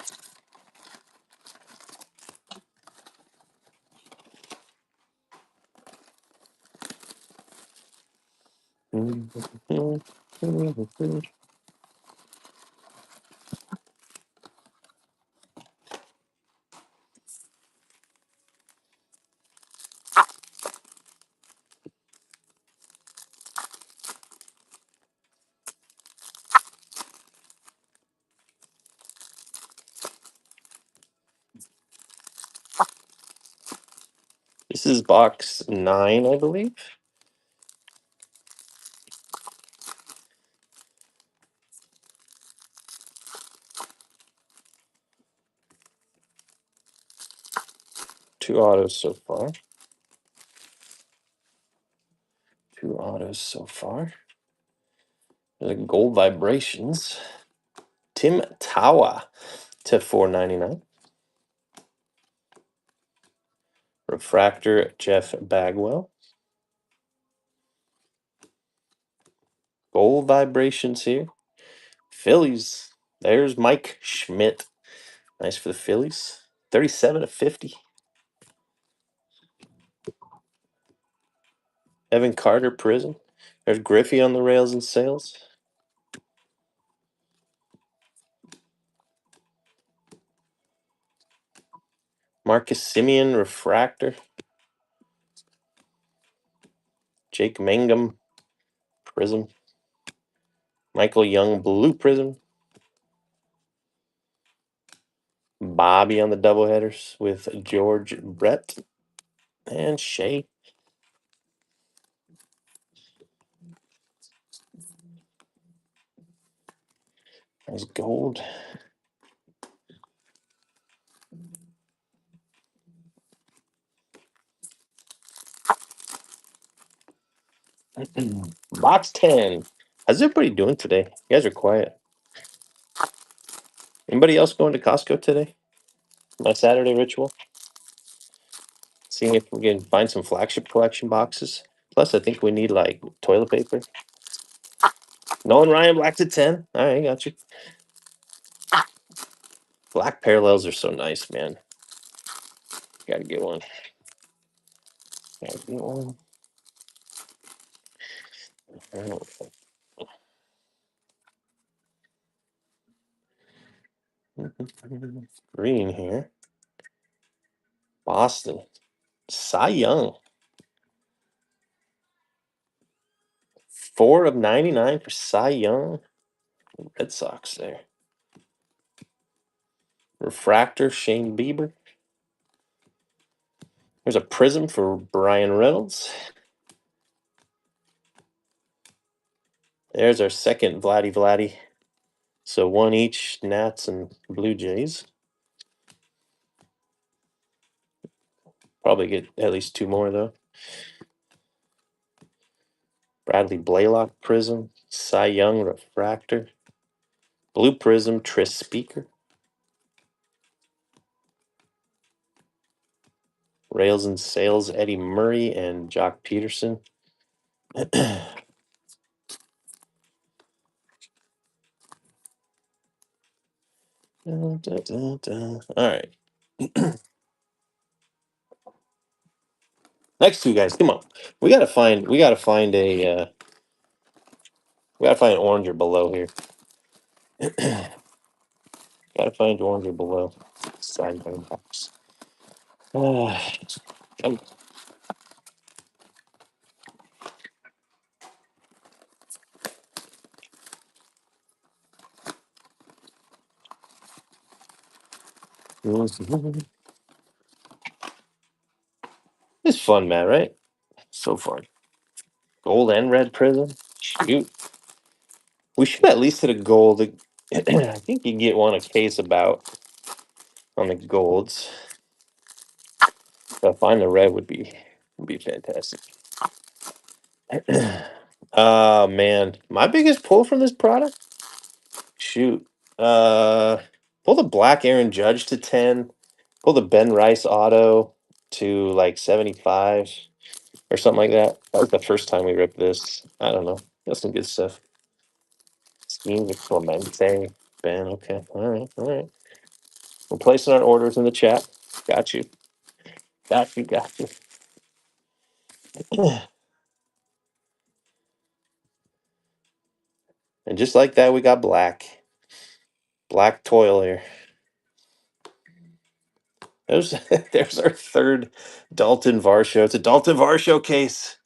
This is box 9, I believe. Two autos so far. Two autos so far. There's a Gold Vibrations. Tim Tawa to 499. Refractor, Jeff Bagwell. Gold Vibrations here. Phillies. There's Mike Schmidt. Nice for the Phillies. 37 of 50. Evan Carter, Prism. There's Griffey on the rails and sales. Marcus Simeon, Refractor. Jake Mangum, Prism. Michael Young, Blue Prism. Bobby on the doubleheaders with George Brett and Shea. There's gold. Box 10. How's everybody doing today? You guys are quiet. Anybody else going to Costco today? My Saturday ritual? Seeing if we can find some flagship collection boxes. Plus, I think we need like toilet paper. Nolan Ryan, black to 10. All right, got you. Black parallels are so nice, man. Gotta get one. Gotta get one. Green here. Boston. Cy Young. 4 of 99 for Cy Young. Red Sox there. Refractor, Shane Bieber. There's a prism for Brian Reynolds. There's our second Vladdy. So one each, Nats and Blue Jays. Probably get at least two more though. Bradley Blaylock prism, Cy Young refractor, blue prism, Tris Speaker, Rails and Sales, Eddie Murray and Jock Peterson. All right. Next two guys, come on. We gotta find orange or below here. Gotta find orange or below. Side by box. I'm- It's fun, man, right? So fun. Gold and red prism. Shoot. We should at least hit a gold. I think you get one a case about on the golds. But find the red would be fantastic. Man, my biggest pull from this product. Shoot, pull the black Aaron Judge to 10. Pull the Ben Rice auto to like 75 or something like that. That was the first time we ripped this. I don't know. That's some good stuff. Scheme with Clemente. Ben, okay. All right. We're placing our orders in the chat. Got you. Got you. And just like that, we got black. Black toil here. There's there's our third Dalton Varsho. It's a Dalton Varsho case.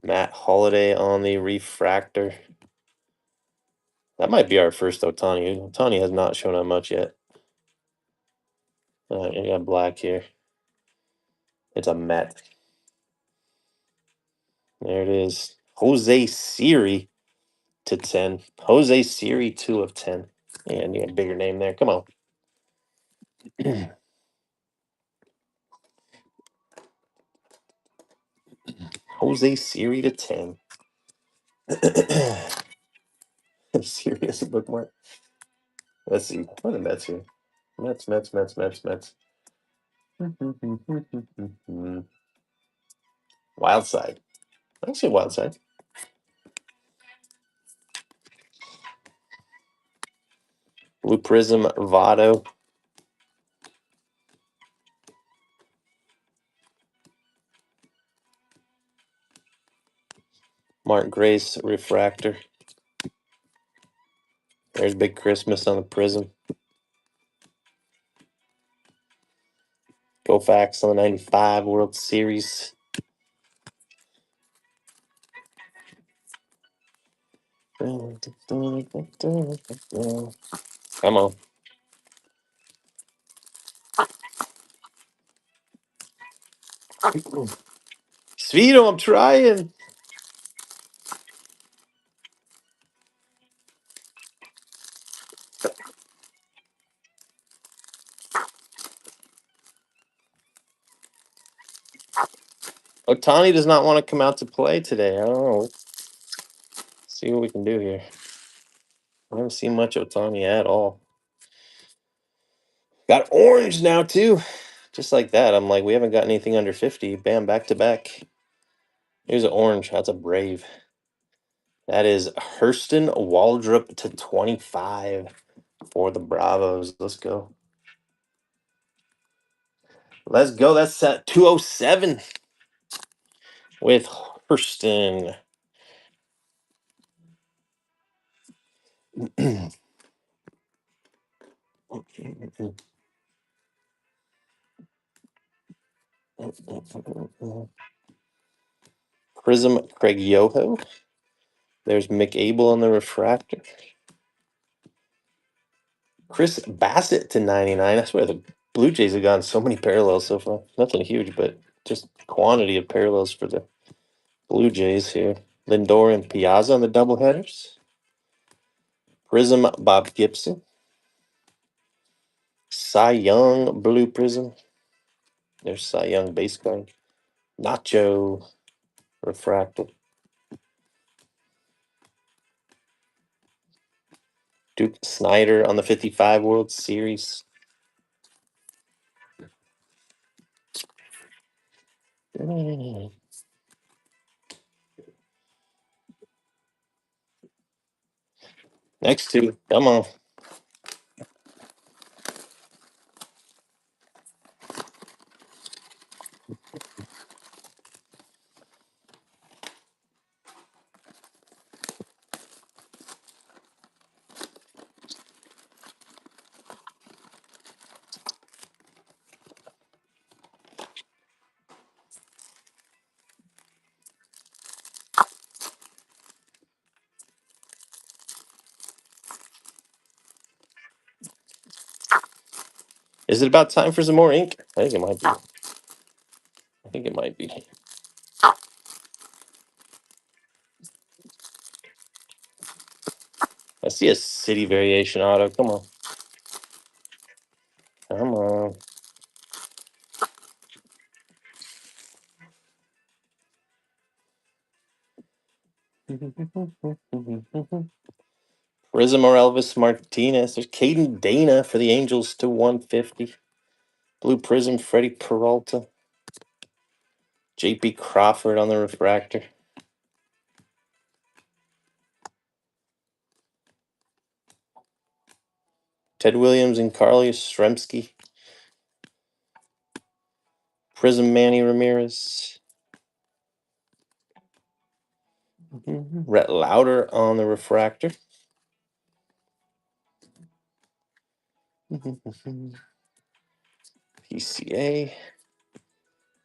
Matt Holiday on the refractor. That might be our first Otani. Otani has not shown up much yet. You got black here. It's a Met. There it is. Jose Siri to 10. Jose Siri 2 of 10. And you got a bigger name there. Come on. Jose Siri to 10. Serious bookmark. Let's see. What are the Mets here? Mets. Wild side. I see wild side. Blue Prism Votto. Mark Grace Refractor. There's Big Christmas on the Prism. Koufax on the 95 World Series. Come on. Vito, I'm trying. Otani does not want to come out to play today. I don't know. See what we can do here. I haven't seen much Otani at all. Got orange now too. Just like that. I'm like, we haven't got anything under 50. Bam, back to back. Here's an orange. That's a brave. That is Hurston Waldrop to 25 for the Bravos. Let's go. Let's go. That's set 207 with Hurston. Prism Craig Yoho. There's McAble on the refractor. Chris Bassett to 99. I swear the Blue Jays have gotten so many parallels so far. Nothing huge, but just quantity of parallels for the Blue Jays here. Lindor and Piazza on the doubleheaders. Prism Bob Gibson. Cy Young Blue Prism. There's Cy Young base card. Nacho refractor. Duke Snyder on the 55 World Series. Next two. Come on. Is it about time for some more ink? I think it might be. I think it might be. I see a city variation auto. Come on. Come on. Prism or Elvis Martinez. There's Caden Dana for the Angels to 150. Blue Prism, Freddie Peralta. JP Crawford on the refractor. Ted Williams and Carly Yastrzemski. Prism Manny Ramirez. Rhett Lauder on the refractor. PCA.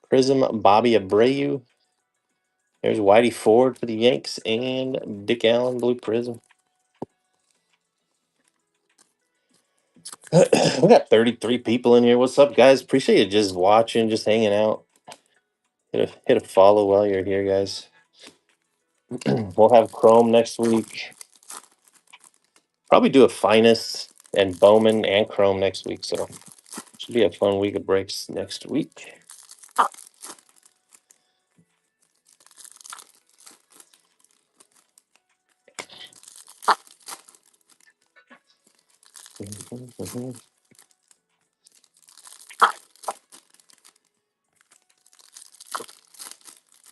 Prism Bobby Abreu. There's Whitey Ford for the Yanks and Dick Allen Blue Prism. We got 33 people in here. What's up, guys? Appreciate you just watching, just hanging out. Hit a follow while you're here, guys. We'll have Chrome next week. Probably do a Finest and Bowman and Chrome next week. So should be a fun week of breaks next week.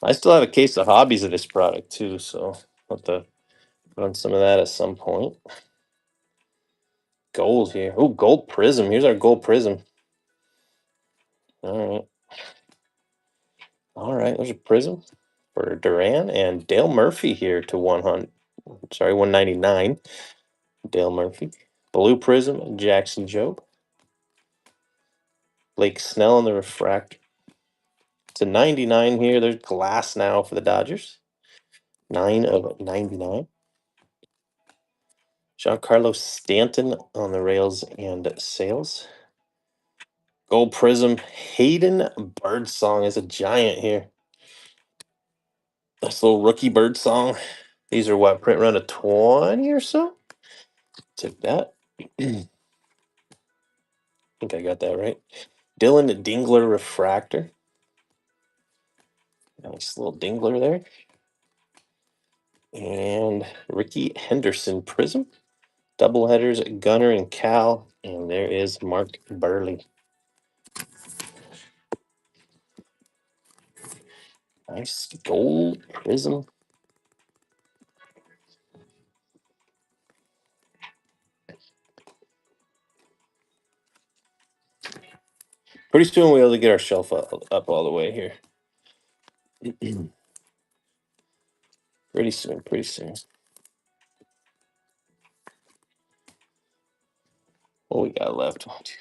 I still have a case of hobbies of this product too, so I'll have to run some of that at some point. Gold here. Oh, gold prism. Here's our gold prism. All right. All right. There's a prism for Duran and Dale Murphy here to 100. Sorry, 199. Dale Murphy. Blue prism, Jackson Jobe. Blake Snell on the refractor. To 99 here. There's glass now for the Dodgers. 9 of 99. Giancarlo Stanton on the rails and sails. Gold prism. Hayden Birdsong is a giant here. Nice little rookie bird song. These are what, print run of 20 or so? Take that. I think I got that right. Dylan Dingler refractor. Nice little dingler there. And Ricky Henderson prism. Double headers, Gunner and Cal. And there is Mark Burley. Nice gold prism. Pretty soon we'll be able to get our shelf up all the way here. Pretty soon, pretty soon. What we got left? 1, 2,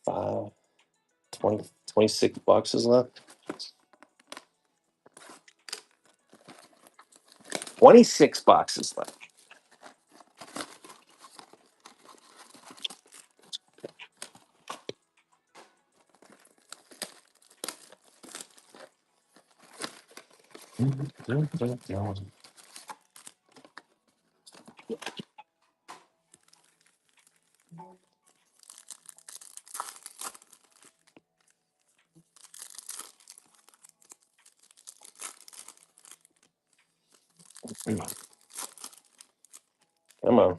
5, 20, 26 boxes left. 26 boxes left. Come on.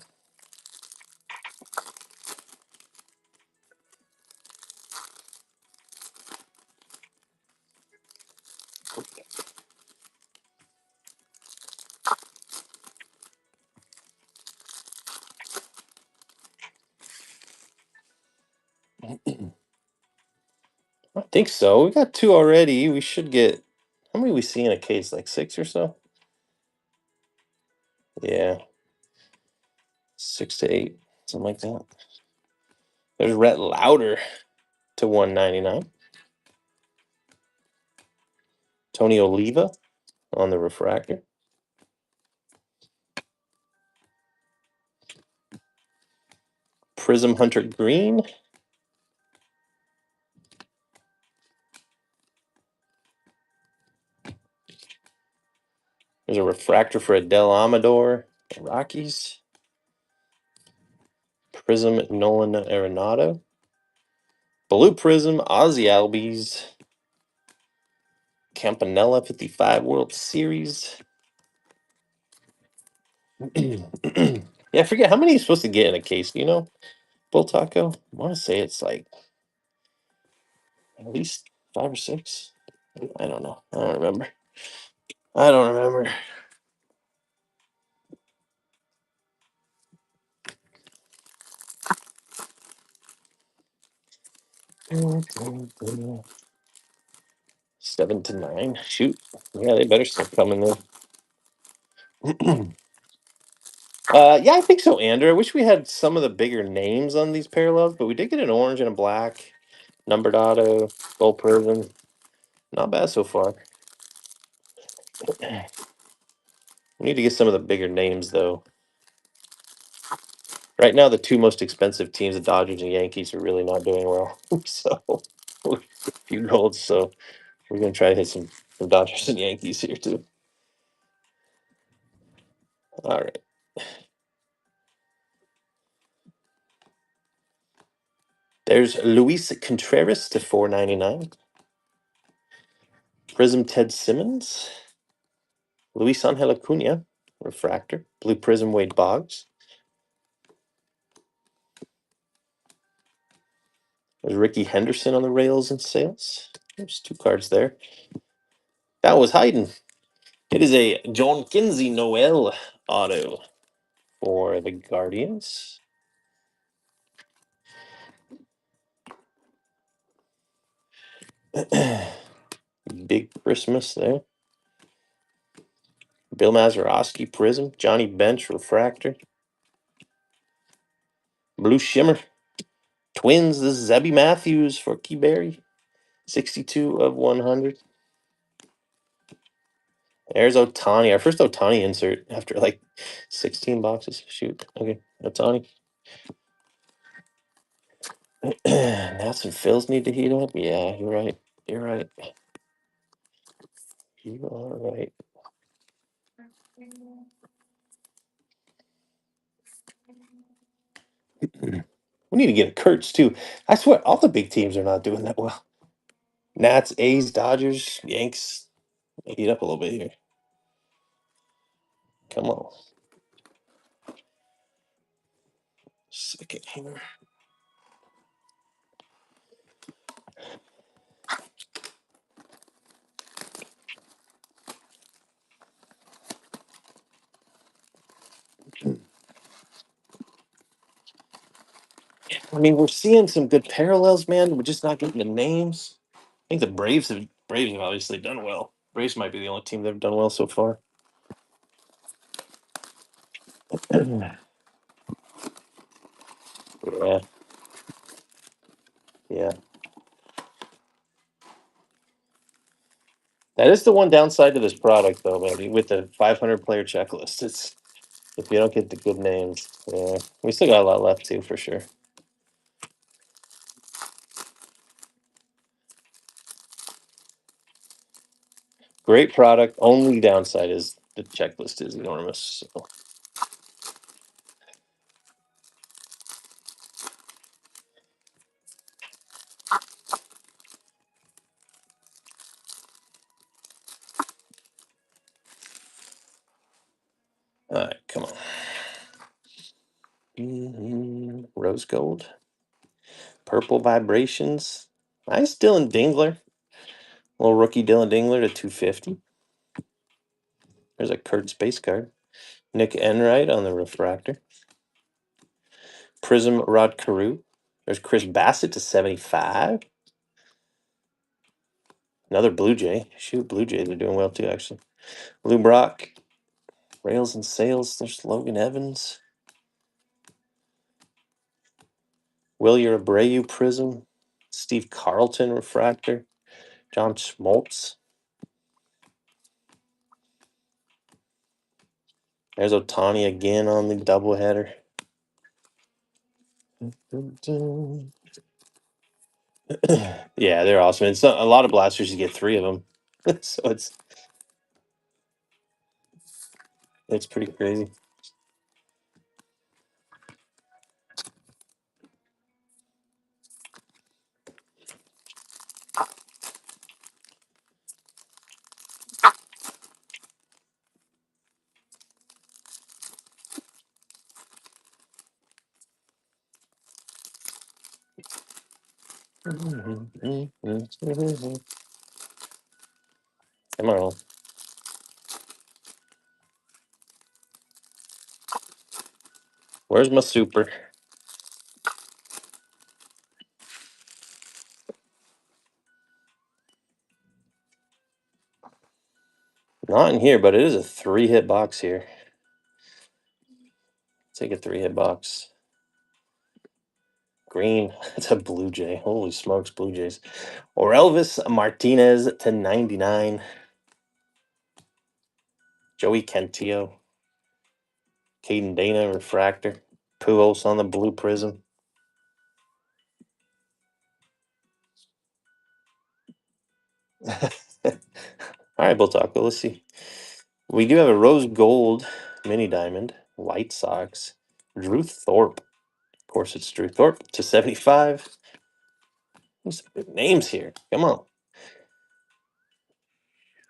I think so. We got 2 already. We should get, how many we see in a case? Like 6 or so? Yeah. 6 to 8, something like that. There's Rhett Lauder to 199. Tony Oliva on the refractor. Prism Hunter Green. There's a refractor for Adele Amador, the Rockies. Prism Nolan Arenado. Blue Prism Ozzy Albies. Campanella 55 World Series. Yeah, I forget how many you're supposed to get in a case, do you know? Bull Taco? I want to say it's like at least 5 or 6. I don't know. I don't remember. I don't remember. Seven to 9. Shoot. Yeah, they better start coming there. Yeah, I think so, Andrew. I wish we had some of the bigger names on these parallels, but we did get an orange and a black, numbered auto, gold prism. Not bad so far. We need to get some of the bigger names, though. Right now, the 2 most expensive teams, the Dodgers and Yankees, are really not doing well. So, a few golds. So, we're going to try to hit some Dodgers and Yankees here, too. All right. There's Luis Contreras to 499. Prism Ted Simmons. Luis Angel Acuna, refractor. Blue Prism Wade Boggs. There's Ricky Henderson on the rails and sales. There's 2 cards there. That was hiding. It is a John Kinsey Noel auto for the Guardians. Big Christmas there. Bill Mazeroski Prism. Johnny Bench Refractor. Blue Shimmer. Twins. This is Zebby Matthews for Keyberry. 62 of 100. There's Otani. Our first Otani insert after like 16 boxes. Shoot. Okay. Otani. Nats and Phils need to heat up. Yeah, you're right. You're right. You are right. We need to get a Kurtz too. I swear, all the big teams are not doing that well. Nats, A's, Dodgers, Yanks. Heat up a little bit here. Come on. Second here. I mean, we're seeing some good parallels, man. We're just not getting the names. I think the Braves have obviously done well. Braves might be the only team that have done well so far. Yeah, yeah. That is the one downside to this product, though, maybe with the 500 player checklist. It's if you don't get the good names. Yeah, we still got a lot left too, for sure. Great product. Only downside is the checklist is enormous. So. All right, come on. Rose gold, purple vibrations. Nice, Dylan Dingler. Little rookie Dylan Dingler to 250. There's a Kurt Space card. Nick Enright on the refractor. Prism Rod Carew. There's Chris Bassett to 75. Another Blue Jay. Shoot, Blue Jays are doing well too, actually. Lou Brock. Rails and Sales. There's Logan Evans. Wilyer Abreu Prism. Steve Carlton refractor. John Schmaltz. There's Otani again on the doubleheader. Yeah, they're awesome. It's a lot of blasters. You get 3 of them, so it's pretty crazy. Come on. Where's my super? Not in here, but it is a 3-hit box here. Take a 3-hit box. Green. It's a Blue Jay. Holy smokes, Blue Jays. Or Elvis Martinez to 99. Joey Cantillo. Caden Dana refractor. Pujols on the blue prism. All right, Bull Taco. Let's see. We do have a rose gold mini diamond. White Sox. Drew Thorpe. Of course, it's Drew Thorpe to 75. There's some big names here. Come on.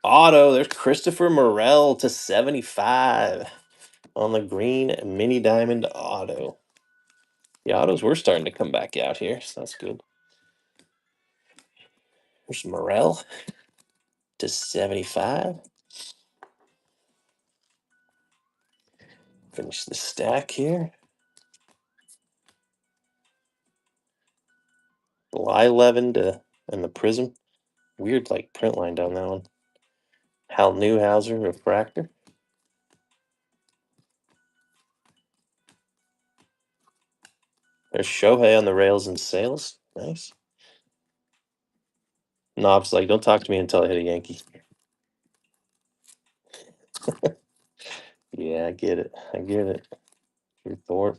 Auto. There's Christopher Morel to 75 on the green mini diamond auto. The autos were starting to come back out here, so that's good. There's Morel to 75. Finish the stack here. Blyleven to and the prism. Weird like print line down that one. Hal Newhouser refractor. There's Shohei on the rails and sales. Nice. Knob's like, don't talk to me until I hit a Yankee. Yeah, I get it. I get it. Drew Thorpe.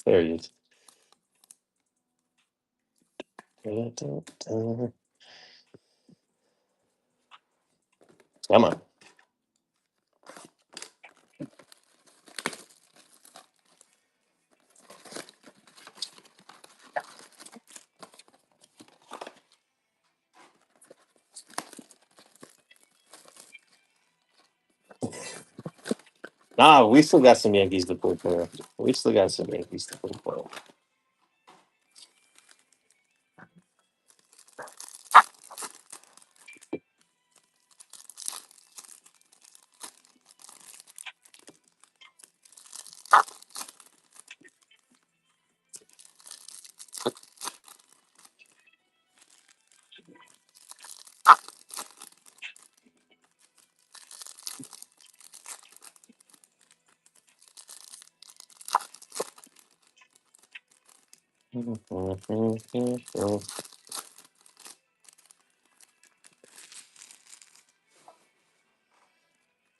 There he is. Come on. We still got some Yankees to pull for. We still got some Yankees to pull for.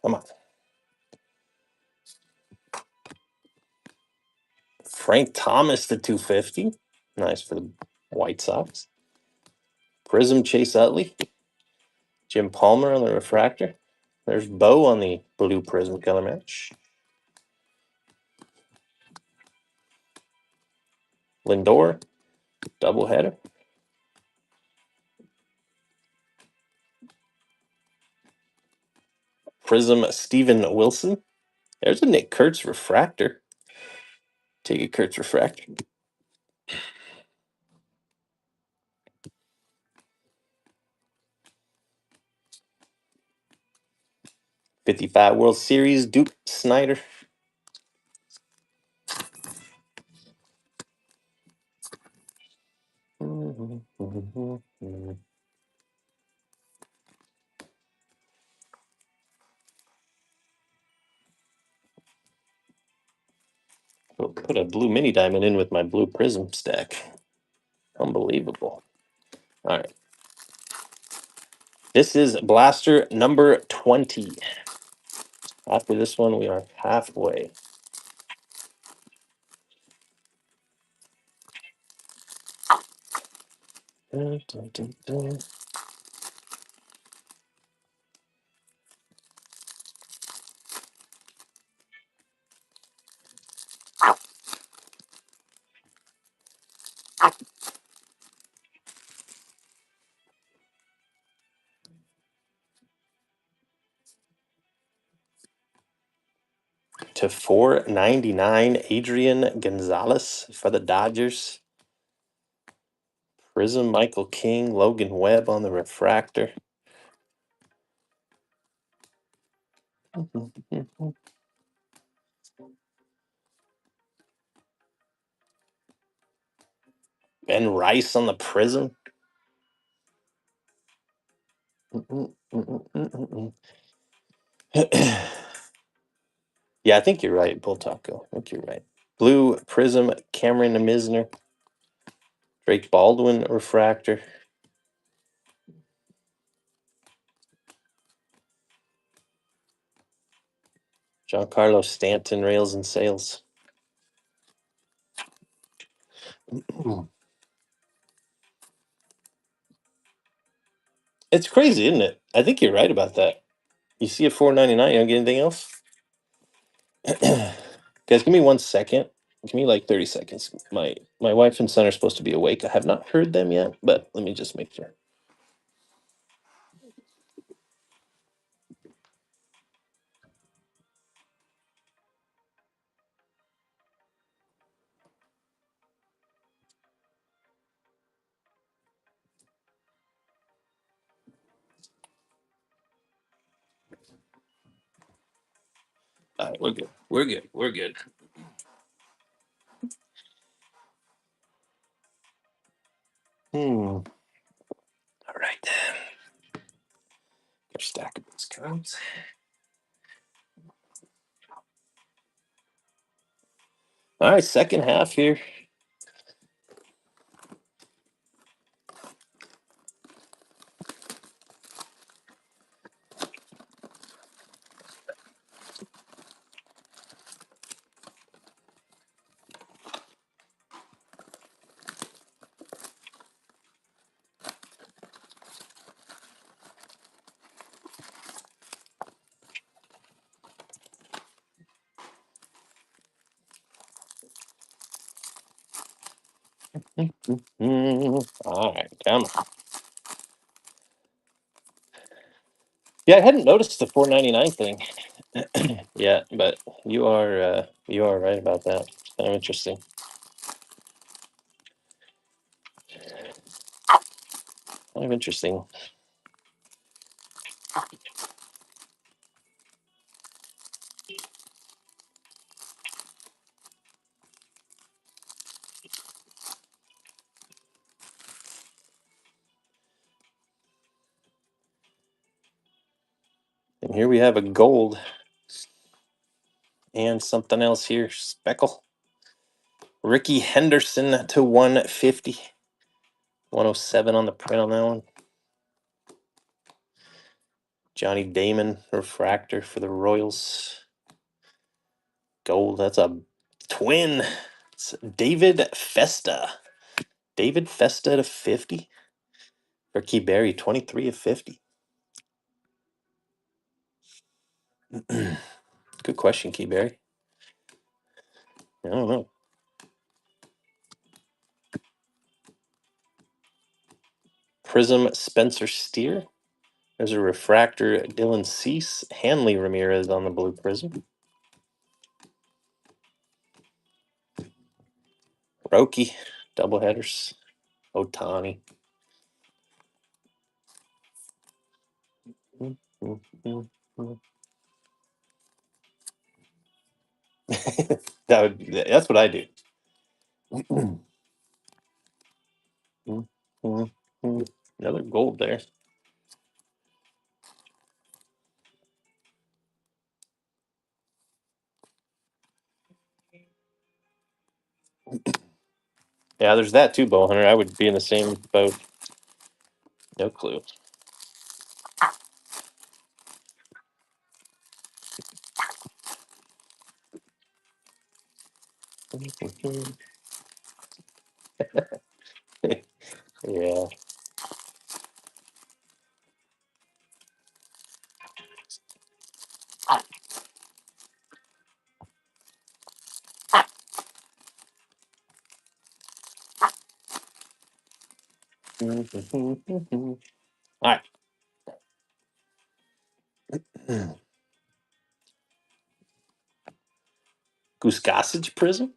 Come on. Frank Thomas to 250. Nice for the White Sox. Prism Chase Utley. Jim Palmer on the refractor. There's Bo on the blue Prism color match. Lindor, doubleheader. Prism Steven Wilson. There's a Nick Kurtz refractor. Take a Kurtz refractor. 55 World Series, Duke Snyder. Put a blue mini diamond in with my blue Prism stack. Unbelievable. All right. This is blaster number 20. After this one, we are halfway. Dun, dun, dun, dun. To 499, Adrian Gonzalez for the Dodgers. Prism, Michael King, Logan Webb on the refractor. Ben Rice on the Prism. Yeah, I think you're right, Bull Taco. I think you're right. Blue Prism, Cameron Misner. Drake Baldwin refractor. Giancarlo Stanton, Rails and Sales. It's crazy, isn't it? I think you're right about that. You see a 499, you don't get anything else? Guys, give me 1 second. Give me like 30 seconds. My wife and son are supposed to be awake. I have not heard them yet, but let me just make sure. All right, we're good. We're good. We're good. All right. Your stack of these cards. All right, second half here. All right, come on. Yeah, I hadn't noticed the 4.99 thing. Yeah, but you are right about that. It's kind of interesting. Kind of interesting. And here we have a gold and something else here. Speckle. Ricky Henderson to 150. 107 on the print on that one. Johnny Damon refractor for the Royals. Gold. That's a twin. It's David Festa. David Festa to 50. For Key Berry, 23 of 50. Good question, Key Berry. I don't know. Prism Spencer Steer. There's a refractor Dylan Cease. Hanley Ramirez on the blue prism. Roki. Doubleheaders. Otani. That's what I do. Another gold there. Yeah, there's that too, Bow Hunter. I would be in the same boat. No clue. Yeah. All right. Goose Gossage Prism.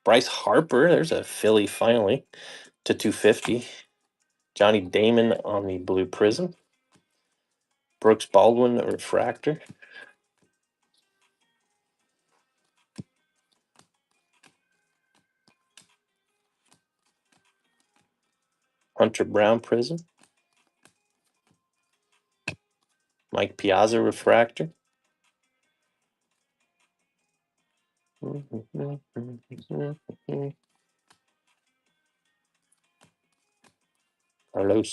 Bryce Harper. There's a Philly finally to 250. Johnny Damon on the blue prism. Brooks Baldwin refractor. Hunter Brown prism. Mike Piazza refractor. Carlos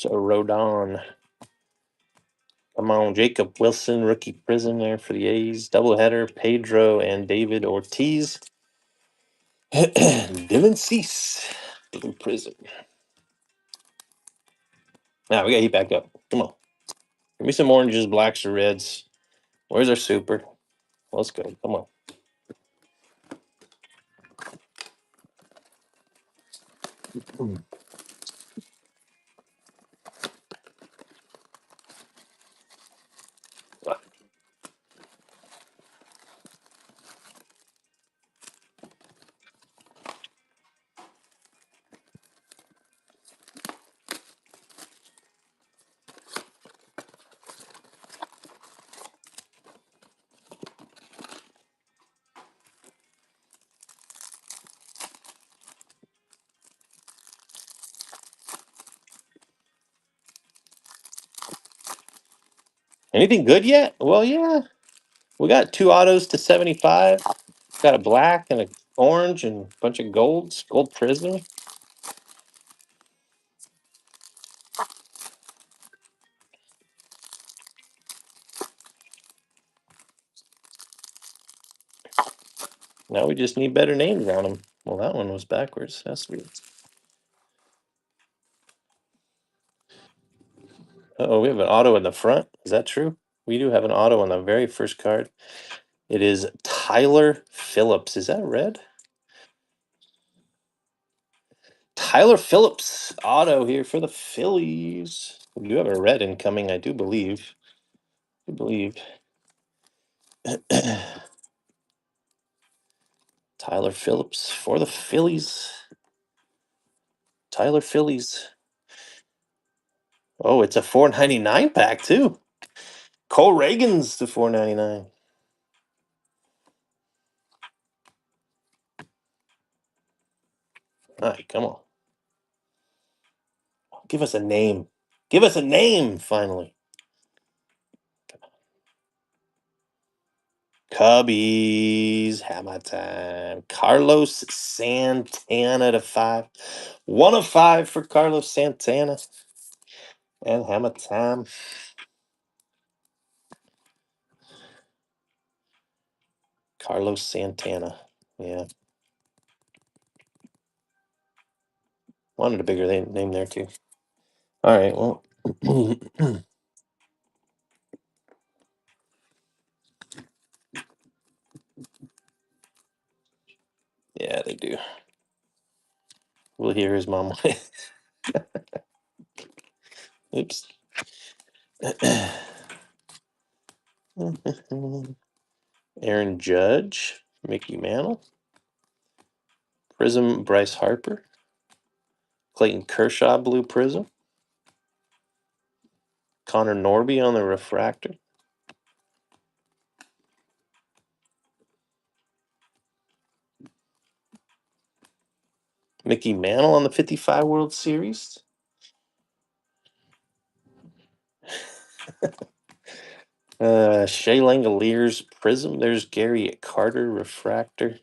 Rodon. Come on, Jacob Wilson, rookie prism there for the A's. Doubleheader, Pedro and David Ortiz. Dylan Cease, blue prism. Now we got to heat back up. Come on. Give me some oranges, blacks, or reds. Where's our super? Let's go. Come on. Anything good yet? Well, yeah. We got 2 autos to 75. Got a black and a orange and a bunch of golds. Gold prism. Now we just need better names on them. Well, that one was backwards. That's weird. Oh, we have an auto in the front. Is that true? We do have an auto on the very first card. It is Tyler Phillips. Is that red? Tyler Phillips auto here for the Phillies. We do have a red incoming, I do believe. I believe. Tyler Phillips for the Phillies. Tyler Phillies. Oh, it's a 499 pack too. Cole Reagan's to 499. All right, come on. Give us a name. Give us a name finally. Cubbies, hammer time. Carlos Santana to 5. 1 of 5 for Carlos Santana. And hammer time. Carlos Santana. Yeah. Wanted a bigger name there too. All right, well. Yeah, they do. We'll hear his mom. Oops. Aaron Judge, Mickey Mantle, Prism Bryce Harper, Clayton Kershaw Blue Prism, Connor Norby on the refractor, Mickey Mantle on the 55 World Series. Shea Langoliers Prism. There's Gary Carter refractor.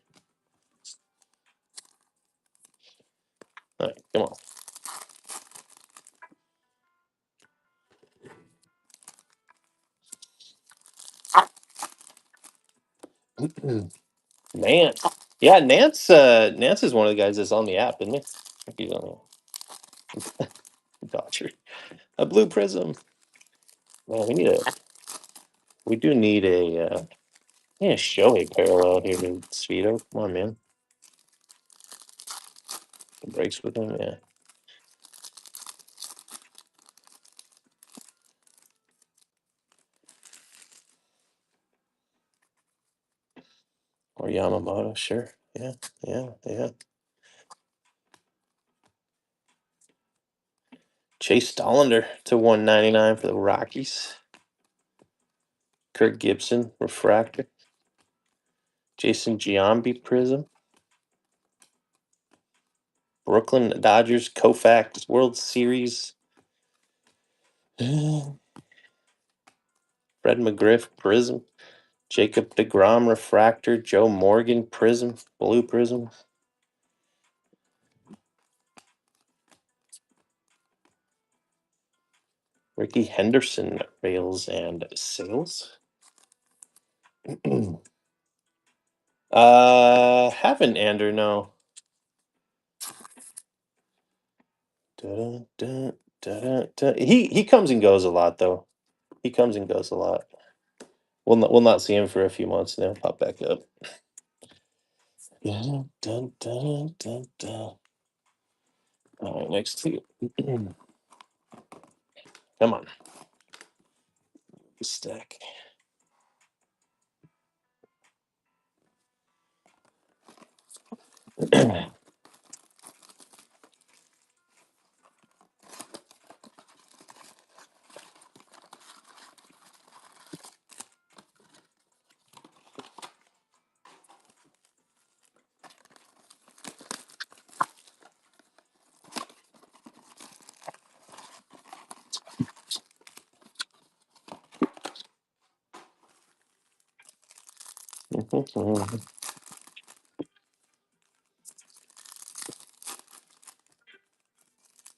All right, come on. Nance. Yeah, Nance is one of the guys that's on the app, isn't he? I think he's on the Dodger. A blue prism. Man, we do need a Shohei parallel here to Sweeto. Come on, man. Breaks with him, yeah. Or Yamamoto, sure. Yeah. Chase Dollander to 199 for the Rockies. Kirk Gibson, refractor. Jason Giambi Prism. Brooklyn Dodgers, Koufax World Series. Fred McGriff Prism. Jacob DeGrom refractor. Joe Morgan Prism, blue prism. Ricky Henderson rails and sales. Haven't Ander, no. He comes and goes a lot though. He comes and goes a lot. We'll not see him for a few months and then pop back up. All right, next two. Come on. Stack.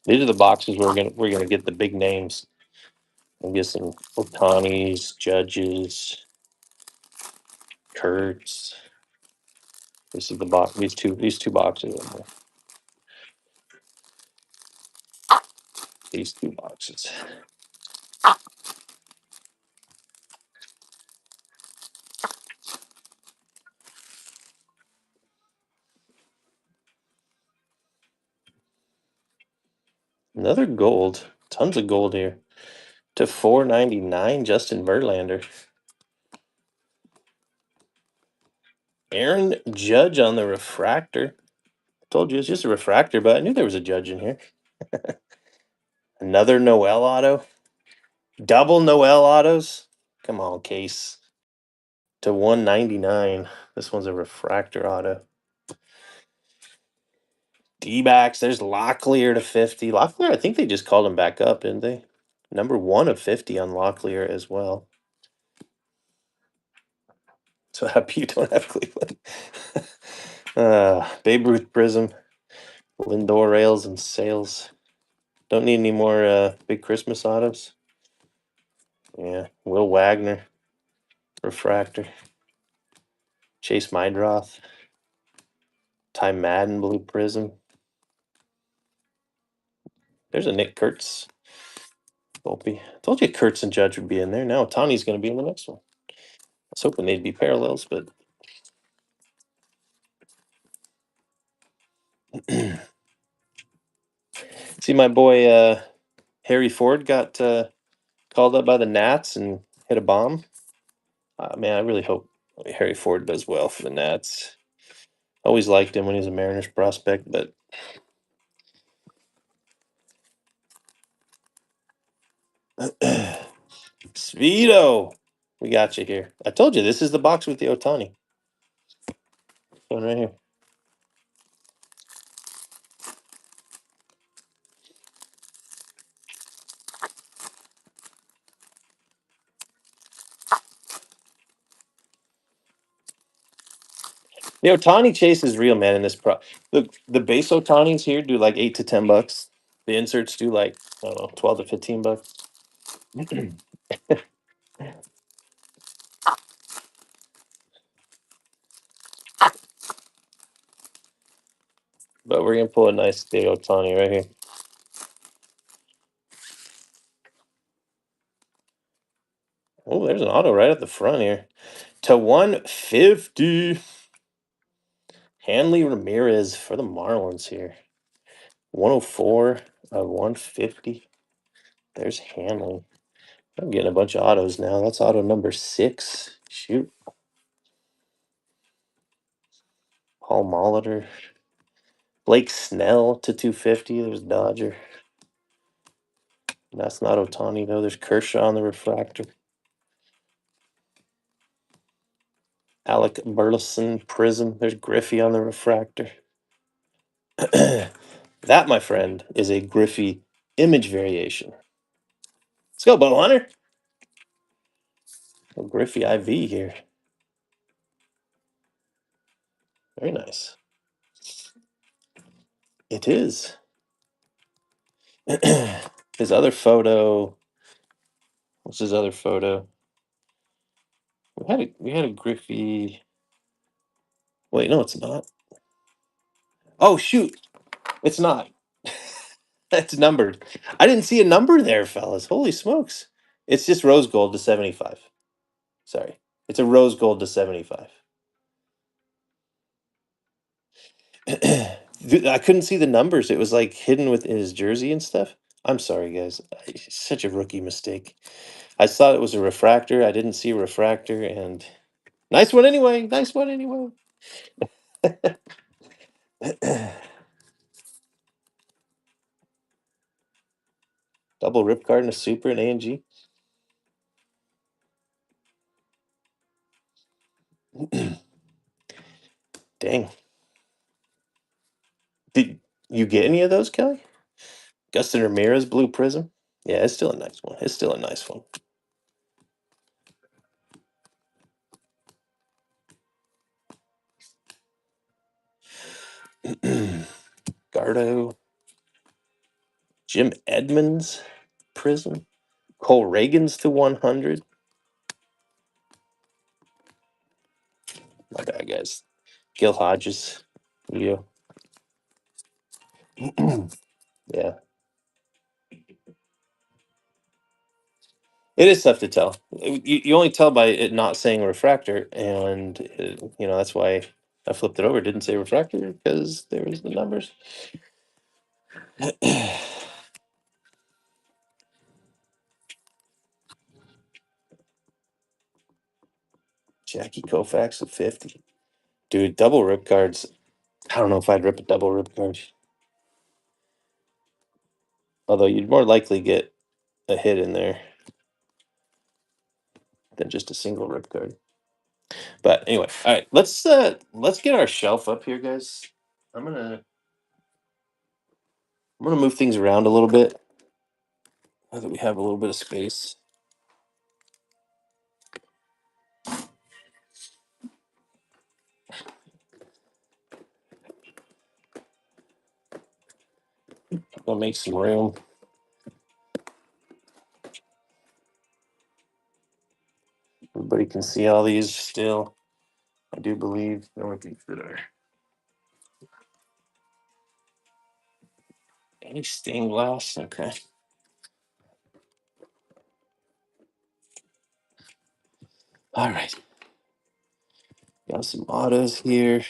These are the boxes we're gonna get the big names. We'll get some Otanis, Judges, Kurtz. This is the box. These two boxes. These two boxes. Another gold. Tons of gold here. To 499, Justin Verlander. Aaron Judge on the refractor. Told you it's just a refractor, but I knew there was a Judge in here. Another Noel auto. Double Noel autos. Come on, Case. To 199. This one's a refractor auto. D-backs. There's Locklear to 50. Locklear, I think they just called him back up, didn't they? Number 1 of 50 on Locklear as well. So happy you don't have Cleveland. Babe Ruth Prism. Lindor rails and sales. Don't need any more big Christmas autos. Yeah, Will Wagner, refractor. Chase Mydroth, Ty Madden blue prism. There's a Nick Kurtz. Volpe. Told you Kurtz and Judge would be in there. Now Tawny's going to be in the next one. I was hoping they'd be parallels, but see, my boy Harry Ford got called up by the Nats and hit a bomb. Man, I really hope Harry Ford does well for the Nats. Always liked him when he was a Mariners prospect, but Svito, we got you here. I told you this is the box with the Otani. One right here. The Otani chase is real, man. In this look, the base Otanis here do like $8 to $10. The inserts do like, I don't know, $12 to $15. But we're gonna pull a nice day Otani right here. Oh, there's an auto right at the front here. To 150. Hanley Ramirez for the Marlins here. 104 of 150. There's Hanley. I'm getting a bunch of autos now. That's auto number 6. Shoot. Paul Molitor. Blake Snell to 250. There's Dodger. That's not Otani, though. There's Kershaw on the refractor. Alec Burleson Prism. There's Griffey on the refractor. That, my friend, is a Griffey image variation. Let's go, Bo Hunter. A Griffey IV here. Very nice. It is. His other photo. What's his other photo? We had a Griffey. Wait, no, it's not. Oh shoot, it's not. That's numbered. I didn't see a number there, fellas. Holy smokes! It's just rose gold to 75. Sorry, it's a rose gold to 75. I couldn't see the numbers. It was like hidden within his jersey and stuff. I'm sorry, guys. Such a rookie mistake. I thought it was a refractor. I didn't see a refractor, and nice one anyway. Nice one anyway. Double rip card and a super and A&G. Dang. Did you get any of those, Kelly? Gustin Ramirez blue prism. Yeah, it's still a nice one. It's still a nice one. Gardo. Jim Edmonds prism. Cole Reagan's to 100. My bad, guys. Gil Hodges. You. Yeah. It is tough to tell. You only tell by it not saying refractor, and that's why I flipped it over. It didn't say refractor because there was the numbers. Jackie Koufax at 50. Dude, double rip cards. I don't know if I'd rip a double rip card. Although you'd more likely get a hit in there than just a single rip card. But anyway, all right, let's get our shelf up here, guys. I'm gonna move things around a little bit now that we have a little bit of space. I'll make some room. Everybody can see all these still. I do believe the only things that are any stained glass. Okay. All right. Got some autos here.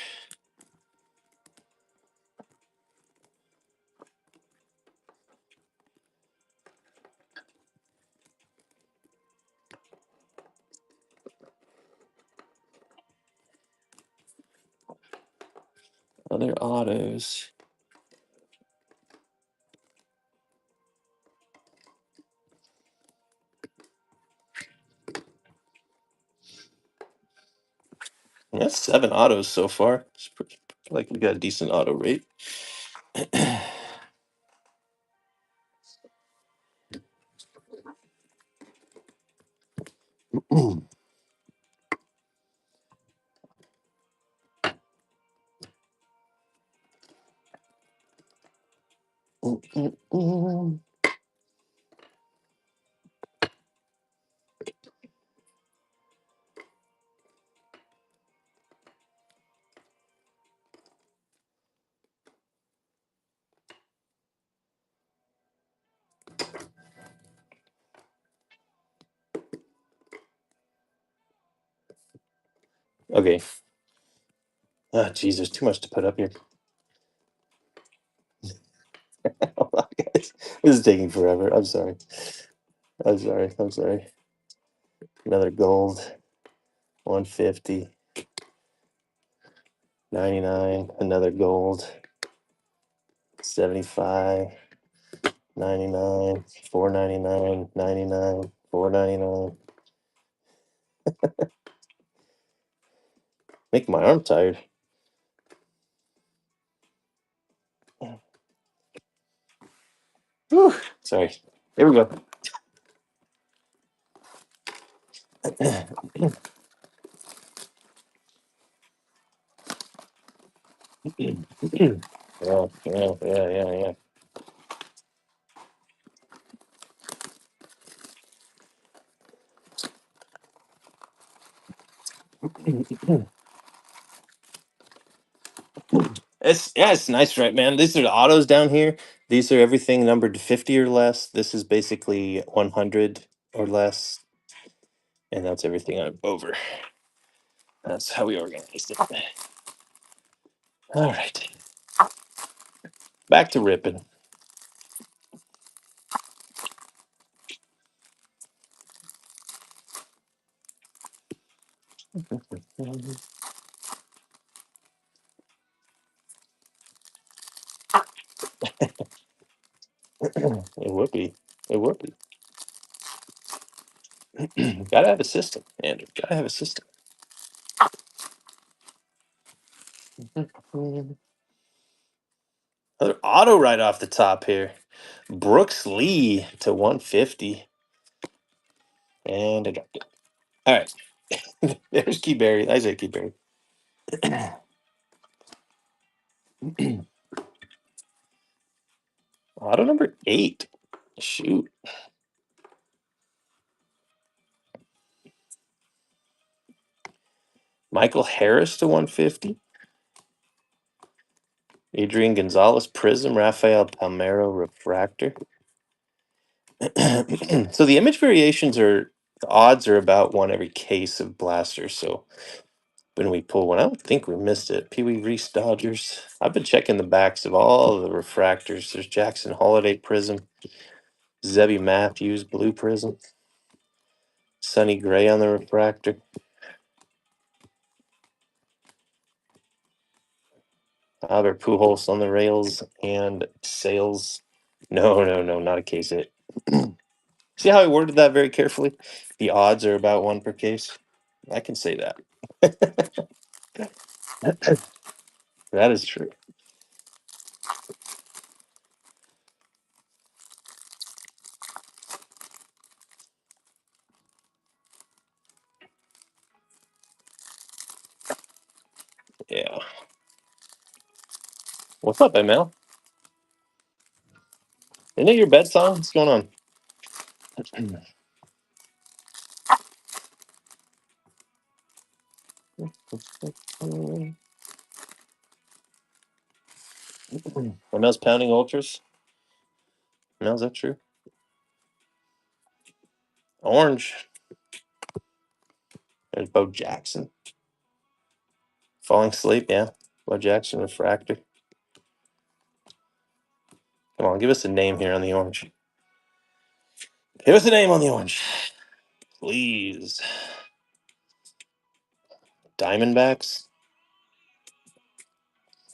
Other autos. That's 7 autos so far. Like we got a decent auto rate. Okay. Ah, geez, there's too much to put up here. Hold on, guys. This is taking forever. I'm sorry. I'm sorry. Another gold. 150. 99. Another gold. 75. 99. 499. 99. 499. Make my arm tired. Whew. Sorry. Here we go. Yeah. It's nice, right, man? These are the autos down here. These are everything numbered to 50 or less. This is basically 100 or less, and that's everything over. That's how we organized it. All right, back to ripping. It would be. It would be. Gotta have a system, Andrew. Gotta have a system. Another auto right off the top here. Brooks Lee to 150. And I dropped it. All right. There's Keyberry. Isaiah Keyberry. Auto number 8. Shoot. Michael Harris to 150. Adrian Gonzalez Prism. Rafael Palmero Refractor. So the image variations are, the odds are about one every case of blasters. So when we pull one, I don't think we missed it. Pee Wee Reese Dodgers. I've been checking the backs of all of the refractors. There's Jackson Holiday Prism, Zebby Matthews Blue Prism, Sonny Gray on the refractor. Albert Pujols on the rails and sales. No, no, no, not a case hit. See how I worded that very carefully? The odds are about one per case. I can say that. That is true. Yeah. What's up, ML? Isn't it your bed song? What's going on? ML's pounding ultras. ML, is that true? Orange. There's Bo Jackson. Falling asleep, yeah. Bo Jackson refractor. Come on, give us a name here on the orange. Give us a name on the orange. Please. Diamondbacks.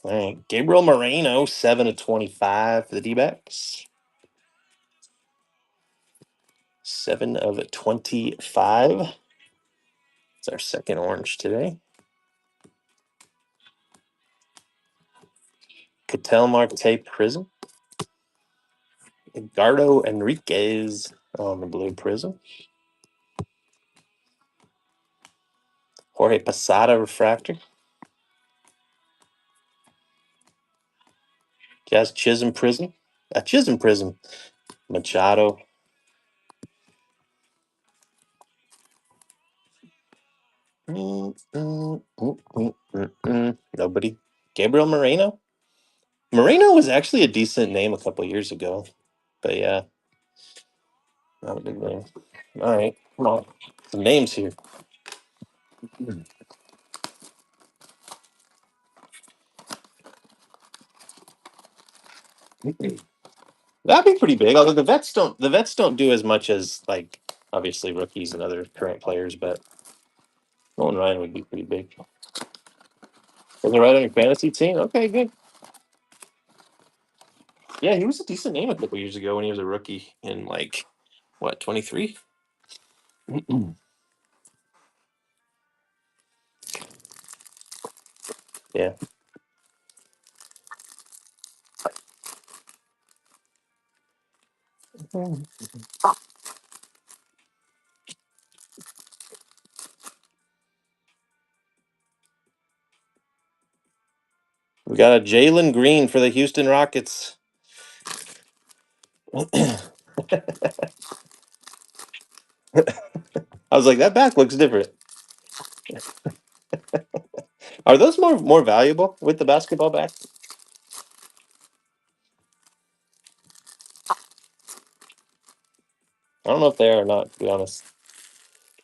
All right. Gabriel Moreno, 7/25 for the D-backs. 7/25. It's our second orange today. Cattell Marte Prism. Edgardo Enriquez on the blue prism. Jorge Posada refractor. Jazz Chisholm prism. Chisholm prism. Machado. Nobody. Gabriel Moreno. Moreno was actually a decent name a couple years ago, but yeah, not a big name. All right, come on, some names here. That'd be pretty big. Although the vets don't do as much as like obviously rookies and other current players, but Nolan Ryan would be pretty big. Was it right on your fantasy team? Okay, good. Yeah, he was a decent name a couple years ago when he was a rookie in like what 23. Yeah. We got a Jalen Green for the Houston Rockets. I was like, that back looks different. Are those more valuable with the basketball back? I don't know if they are or not, to be honest.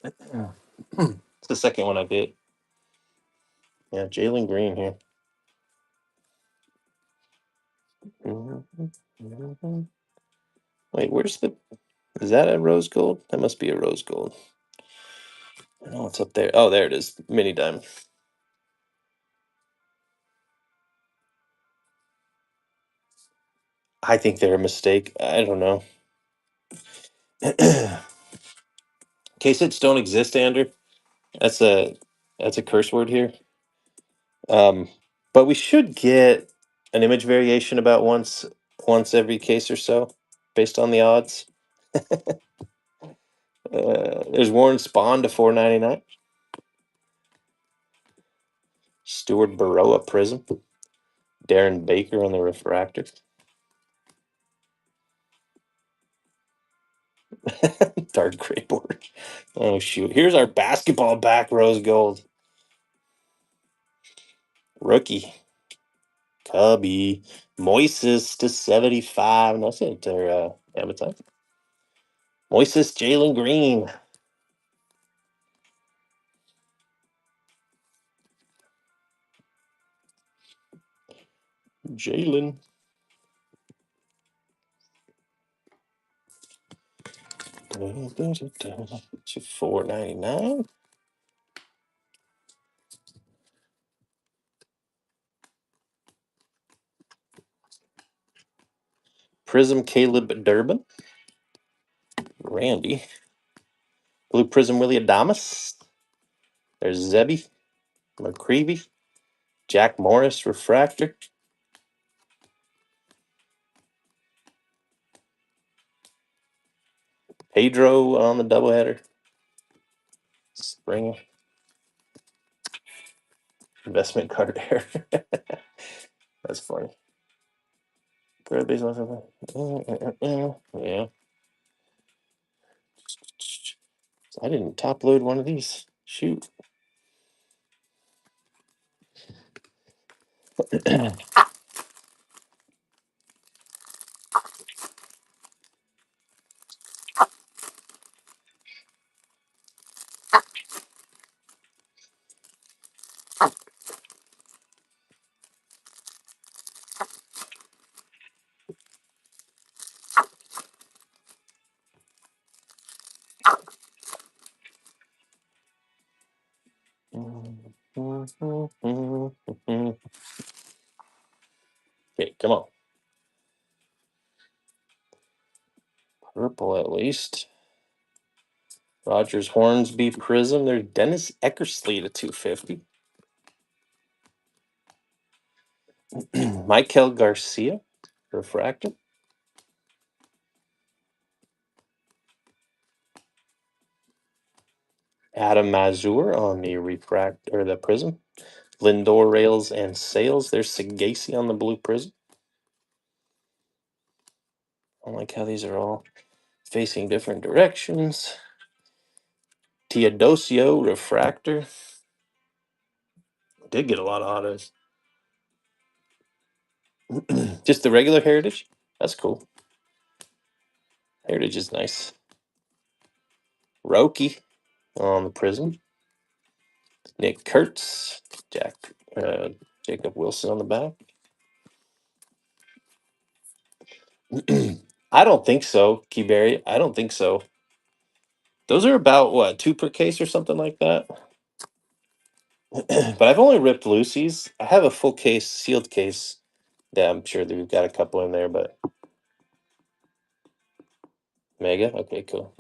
It's the second one I did. Yeah, Jalen Green here. Wait, where's the? Is that a rose gold? That must be a rose gold. I know it's up there. Oh, there it is. Mini diamond. I think they're a mistake. I don't know. Case hits don't exist, Andrew. That's a curse word here. Um, but we should get an image variation about once every case or so, based on the odds. There's Warren Spahn to 4.99. Stuart Baroa Prism. Darren Baker on the refractor. Dark gray board. Oh shoot! Here's our basketball back rose gold rookie. Cubby Moises to 75. That's it. Avatar. Moises Jalen Green. Jalen. To 4.99. Prism Caleb Durbin. Randy. Blue Prism Willie Adamas. There's Zebby. McCreevy. Jack Morris Refractor. Pedro on the doubleheader. Springer. Investment card there. That's funny. Yeah. I didn't top load one of these. Shoot. Okay, come on. Purple at least. Rogers Hornsby Prism. There's Dennis Eckersley to 250. Michael Garcia Refractor. Adam Mazur on the refract or the prism. Lindor Rails and Sales. There's Sagasi on the blue prism. I like how these are all facing different directions. Teodosio Refractor. Did get a lot of autos. Just the regular Heritage. That's cool. Heritage is nice. Roki on the prism. Nick Kurtz. Jacob Wilson on the back. I don't think so, Keyberry. I don't think so. Those are about what, 2 per case or something like that. But I've only ripped Lucy's. I have a full case, sealed case. Yeah, I'm sure that we've got a couple in there, but Mega. Okay, cool.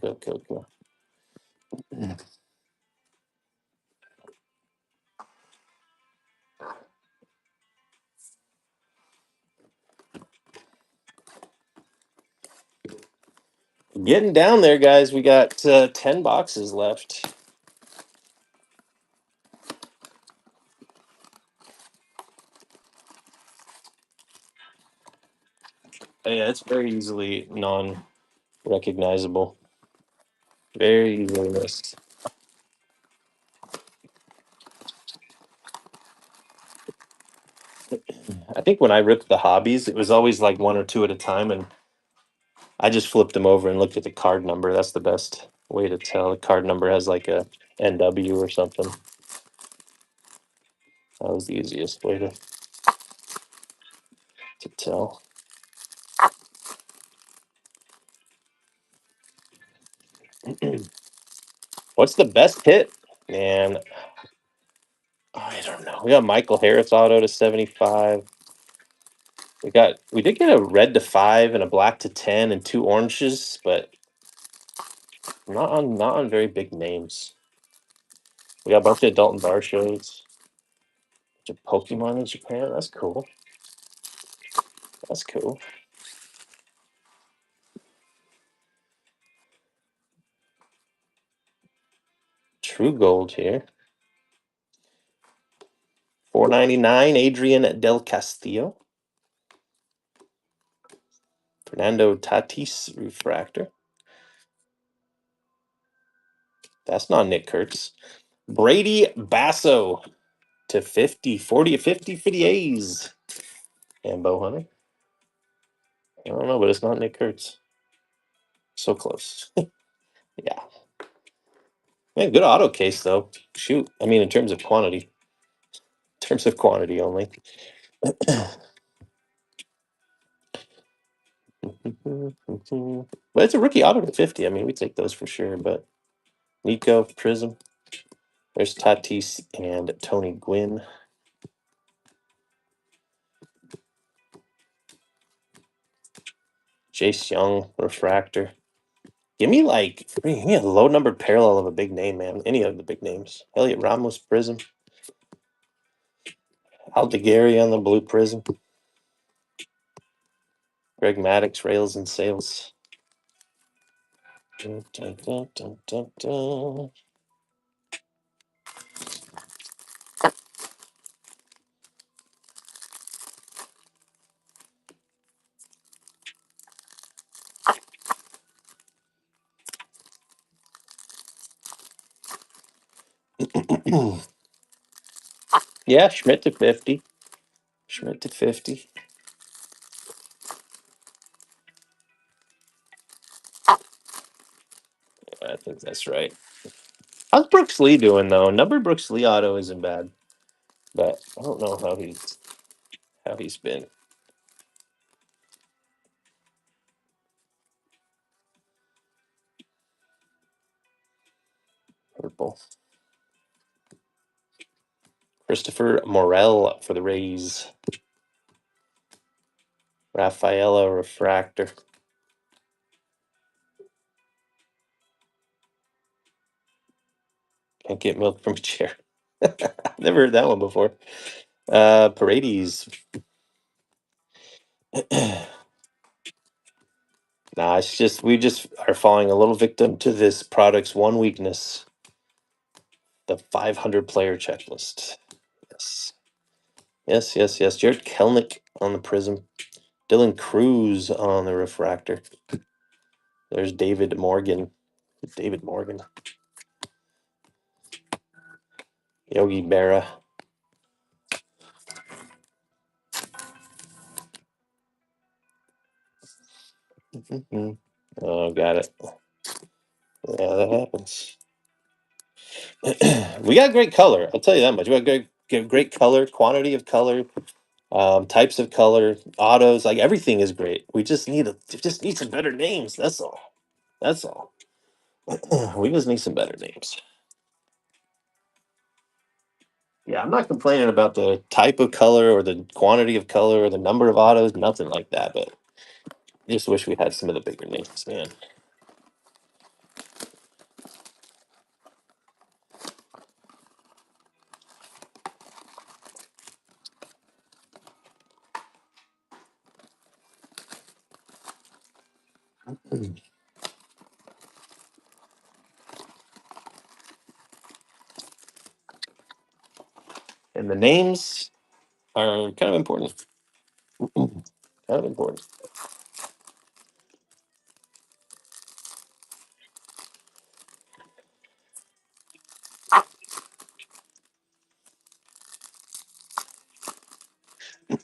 Getting down there, guys. We got 10 boxes left. Yeah, it's very easily non-recognizable. Very easily missed. I think when I ripped the hobbies, it was always like 1 or 2 at a time, and I just flipped them over and looked at the card number. That's the best way to tell. The card number has like a NW or something. That was the easiest way to tell. What's the best hit? Man, I don't know. We got Michael Harris auto to 75. We did get a red to 5 and a black to 10 and 2 oranges, but not on very big names. We got a bunch of Dalton Varshows. Bunch of Pokemon in Japan. That's cool. That's cool. True Gold here. $4.99. Adrian Del Castillo. Fernando Tatis Refractor. That's not Nick Kurtz. Brady Basso to 50. 40 to 50 for the A's. And Bo Hunter. I don't know, but it's not Nick Kurtz. So close. Yeah. Man, good auto case though. Shoot. I mean, in terms of quantity. In terms of quantity only. But it's a rookie auto to 50. I mean, we take those for sure. But Nico, Prism. There's Tatis and Tony Gwynn. Jace Young refractor. Give me a low numbered parallel of a big name, man. Any of the big names. Elliot Ramos Prism. Aldegari on the blue prism. Greg Maddox Rails and Sales. Dun, dun, dun, dun, dun, dun. Yeah, Schmidt to 50. Schmidt to 50. I think that's right. How's Brooks Lee doing though? Number Brooks Lee auto isn't bad, but I don't know how he's been. Purple. Christopher Morel for the Rays. Rafaela refractor. Can't get milk from a chair. Never heard that one before. Paredes. Nah, it's just we just are falling a little victim to this product's one weakness: the 500 player checklist. Yes, yes. Jared Kelnick on the Prism. Dylan Cruz on the refractor. There's David Morgan. David Morgan. Yogi Berra. Oh, got it. Yeah, that happens. We got great color. I'll tell you that much. We got great color, quantity of color, types of color, autos. Like everything is great. We just need some better names. That's all. That's all. We just need some better names. Yeah, I'm not complaining about the type of color or the quantity of color or the number of autos. Nothing like that. But I just wish we had some of the bigger names, man. And the names are kind of important. Kind of important.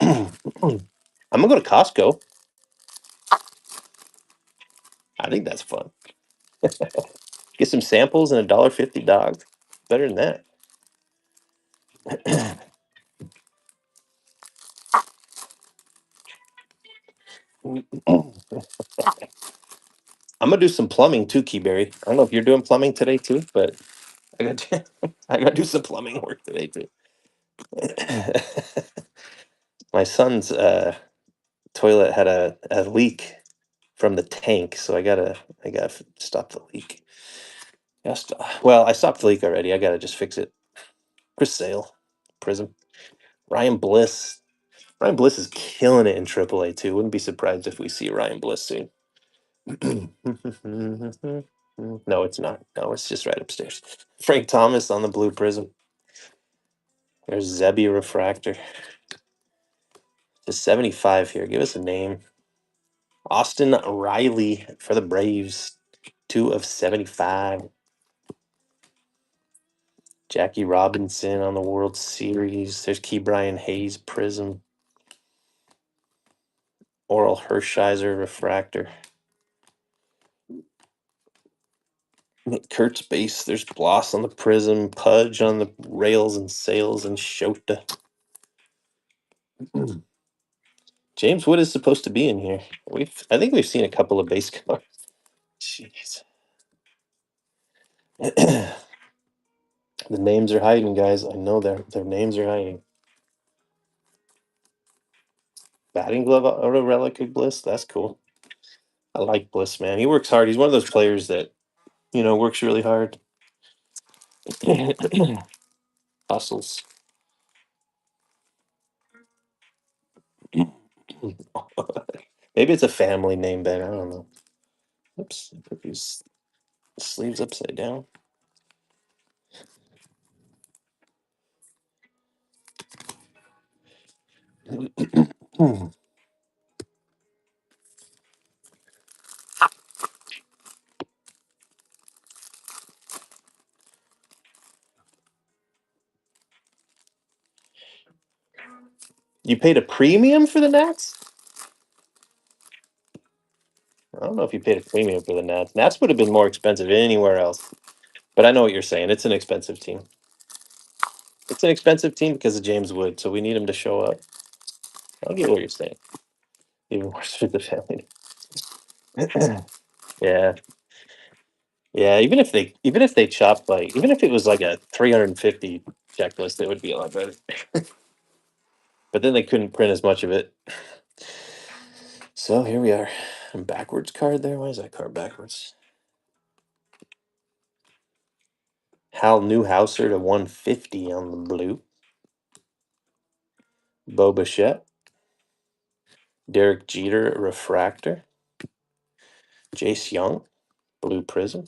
I'm gonna go to Costco. I think that's fun. Get some samples and $1.50 dog. Better than that. I'm gonna do some plumbing too, Keyberry. I don't know if you're doing plumbing today too, but I got I got to do some plumbing work today too. My son's toilet had a leak from the tank, so I gotta stop the leak. Well, I stopped the leak already. I gotta just fix it. Chris Sale, Prism, Ryan Bliss. Ryan Bliss is killing it in AAA too. Wouldn't be surprised if we see Ryan Bliss soon. No, it's not. No, it's just right upstairs. Frank Thomas on the blue Prism. There's Zebby Refractor. The 75 here. Give us a name. Austin Riley for the Braves. 2 of 75. Jackie Robinson on the World Series. There's Key Brian Hayes Prism. Oral Hershiser Refractor. Nick Kurtz base. There's Bloss on the Prism. Pudge on the Rails and Sales and Shota. James Wood is supposed to be in here. I think we've seen a couple of base colors. Jeez. The names are hiding, guys. I know their names are hiding. Batting glove auto relic of bliss. That's cool. I like Bliss, man. He works hard. He's one of those players that works really hard. Hustles. Maybe it's a family name, Ben. I don't know. Oops, I put these sleeves upside down. You paid a premium for the Nats? I don't know if you paid a premium for the Nats. Nats would have been more expensive anywhere else. But I know what you're saying. It's an expensive team. It's an expensive team because of James Wood, so we need him to show up. I'll get what you're saying. Even worse for the family. Yeah. Yeah, even if they chopped even if it was like a 350 checklist, it would be a lot better. But then they couldn't print as much of it. So here we are. Backwards card there. Why is that card backwards? Hal Newhouser to 150 on the blue. Bo Bichette. Derek Jeter refractor. Jace Young, blue prism.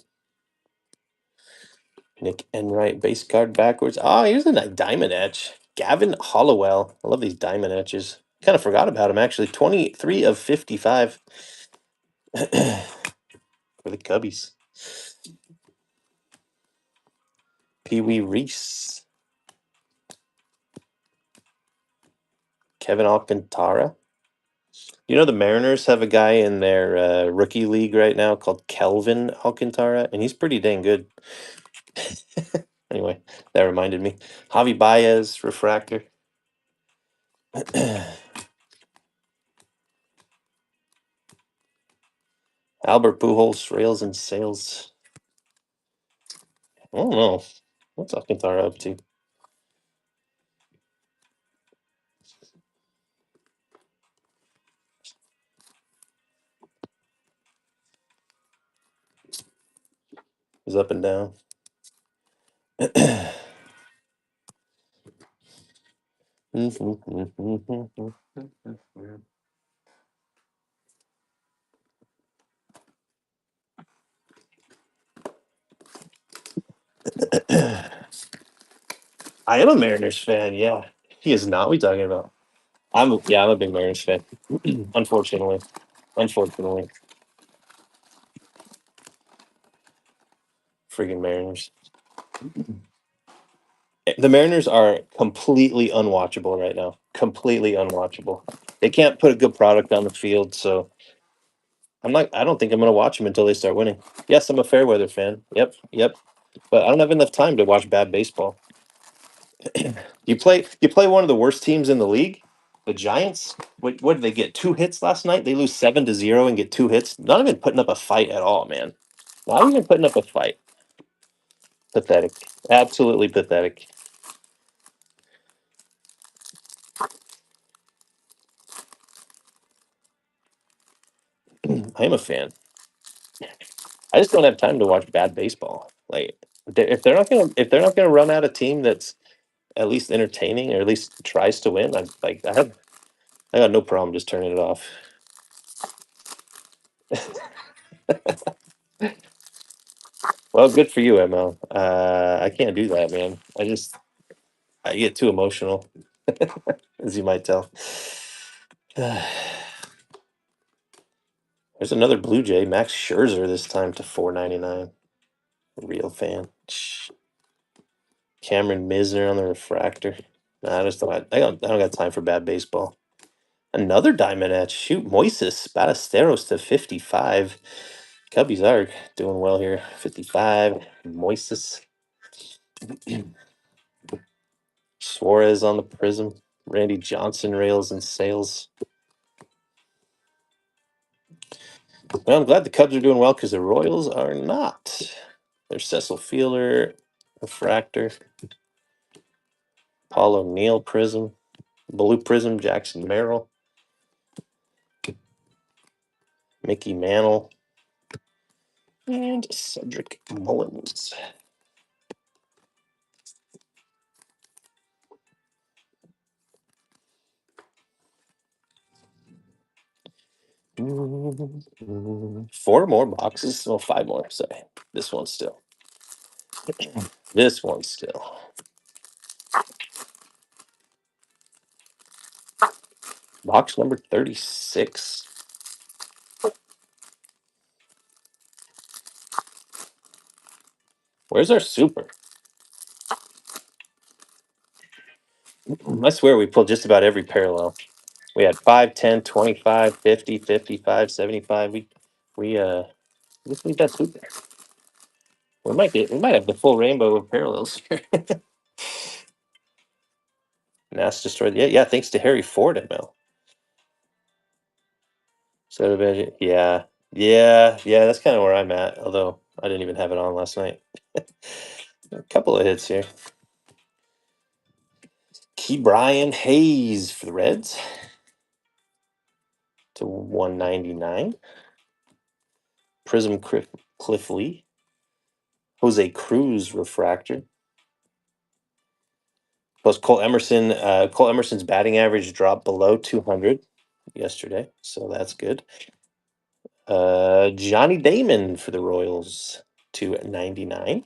Nick Enright base card backwards. Oh, here's a nice diamond etch. Gavin Hollowell. I love these diamond etches. Kind of forgot about him actually. 23 of 55 for the Cubbies. Pee Wee Reese. Kevin Alcantara. The Mariners have a guy in their rookie league right now called Kelvin Alcantara, and he's pretty dang good. Anyway, that reminded me. Javi Baez, refractor. Albert Pujols, rails and sales. I don't know. What's Alcantara up to? He's up and down. I am a Mariners fan. Yeah, he is not. What are we talking about? I'm a big Mariners fan. Unfortunately, freaking Mariners. The Mariners are completely unwatchable right now. Completely unwatchable. They can't put a good product on the field, so I don't think I'm going to watch them until they start winning. Yes, I'm a Fairweather fan. Yep. But I don't have enough time to watch bad baseball. You play one of the worst teams in the league, the Giants. What did they get? 2 hits last night. They lose 7-0 and get 2 hits. Not even putting up a fight at all, man. Not even putting up a fight. Pathetic. Absolutely pathetic. I am a fan. I just don't have time to watch bad baseball. Like if they're not gonna run out a team that's at least entertaining or at least tries to win, I got no problem just turning it off. Well, good for you, ML. I can't do that, man. I get too emotional, as you might tell. There's another Blue Jay, Max Scherzer this time to 499. Real fan. Cameron Misner on the refractor. Nah, I don't got time for bad baseball. Another diamond etch. Shoot, Moises Ballesteros to 55. Cubbies are doing well here. 55. Moises. Suarez on the prism. Randy Johnson rails and sales. Well, I'm glad the Cubs are doing well because the Royals are not. There's Cecil Fielder, refractor. Paul O'Neill prism. Blue prism, Jackson Merrill. Mickey Mantle, and Cedric Mullins. Four more boxes. Well, five more. Sorry. This one still. This one still. Box number 36. Where's our super? I swear we pulled just about every parallel. We had 5, 10, 25, 50, 55, 75. We just need that super. We might have the full rainbow of parallels here. Mass destroyed. Yeah, thanks to Harry Ford ML. So yeah, that's kind of where I'm at. Although I didn't even have it on last night. A couple of hits here. Key Brian Hayes for the Reds to 199. Prism Cliff Lee. Jose Cruz refractor. Plus Cole Emerson. Cole Emerson's batting average dropped below 200 yesterday, so that's good. Johnny Damon for the Royals to 99.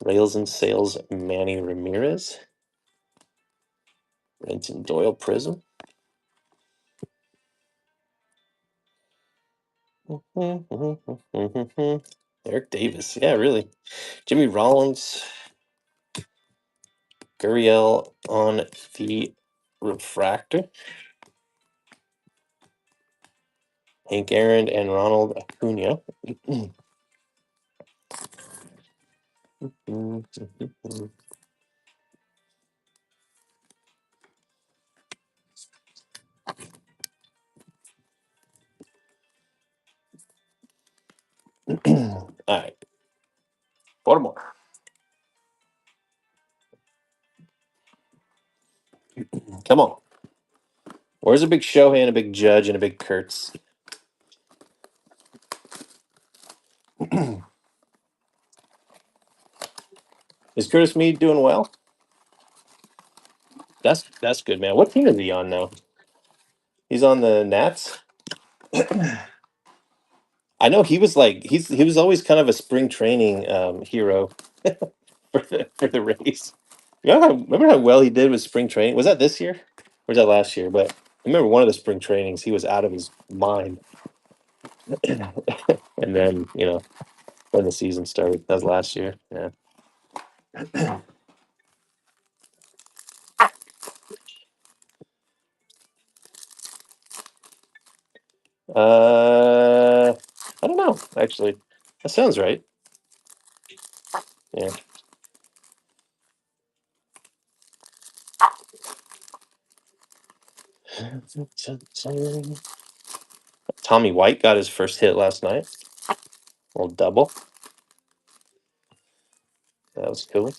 Rails and Sales Manny Ramirez. Renton Doyle Prism. Eric Davis. Yeah, really. Jimmy Rollins. Gurriel on the refractor. Hank Aaron and Ronald Acuna. All right. Four more. Come on. Where's a big Shohei and a big Judge and a big Kurtz? Is Curtis Mead doing well? That's good, man. What team is he on now? He's on the Nats. I know he was like he was always kind of a spring training hero for the Rays. Remember how well he did with spring training? Was that this year? Or was that last year? But I remember one of the spring trainings, he was out of his mind. And then, when the season started, that was last year. Yeah. I don't know, actually. That sounds right. Yeah. Tommy White got his first hit last night. A little double. That was cool.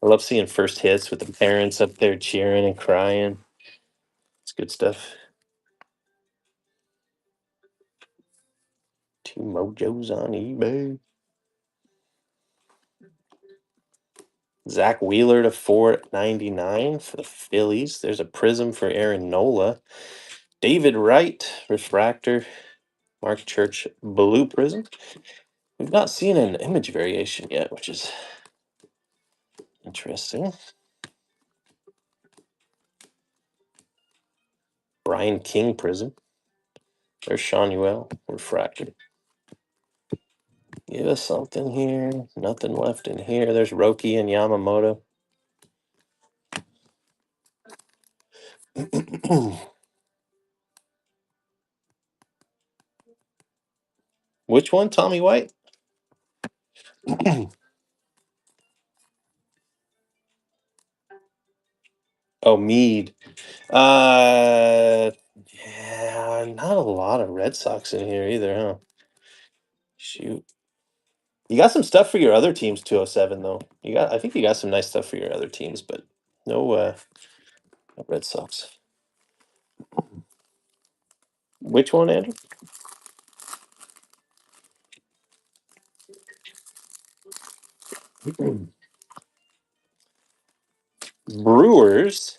I love seeing first hits with the parents up there cheering and crying. It's good stuff. Two mojos on eBay. Zach Wheeler to 499 for the Phillies. There's a prism for Aaron Nola. David Wright, refractor. Mark Church, blue prism. We've not seen an image variation yet, which is interesting. Brian King prism. There's Sean Uell, refractor. Give us something here. Nothing left in here. There's Roki and Yamamoto. Which one? Tommy White? Oh, Mead. Yeah, not a lot of Red Sox in here either, huh? Shoot. You got some stuff for your other teams, 207 though. I think you got some nice stuff for your other teams, but no Red Sox. Which one, Andrew? Brewers,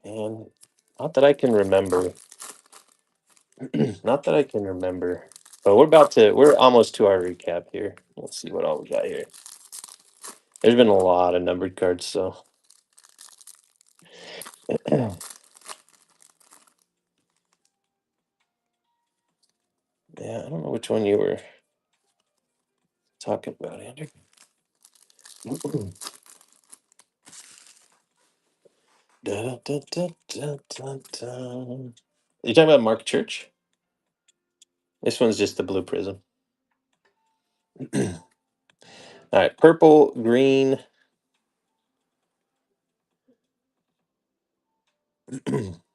and not that I can remember. Not that I can remember. But we're almost to our recap here. Let's see what all we got here. There's been a lot of numbered cards, so yeah, I don't know which one you were talking about, Andrew. Da, da, da, da, da, da. You talking about Mark Church? This one's just the blue prism. All right, purple, green.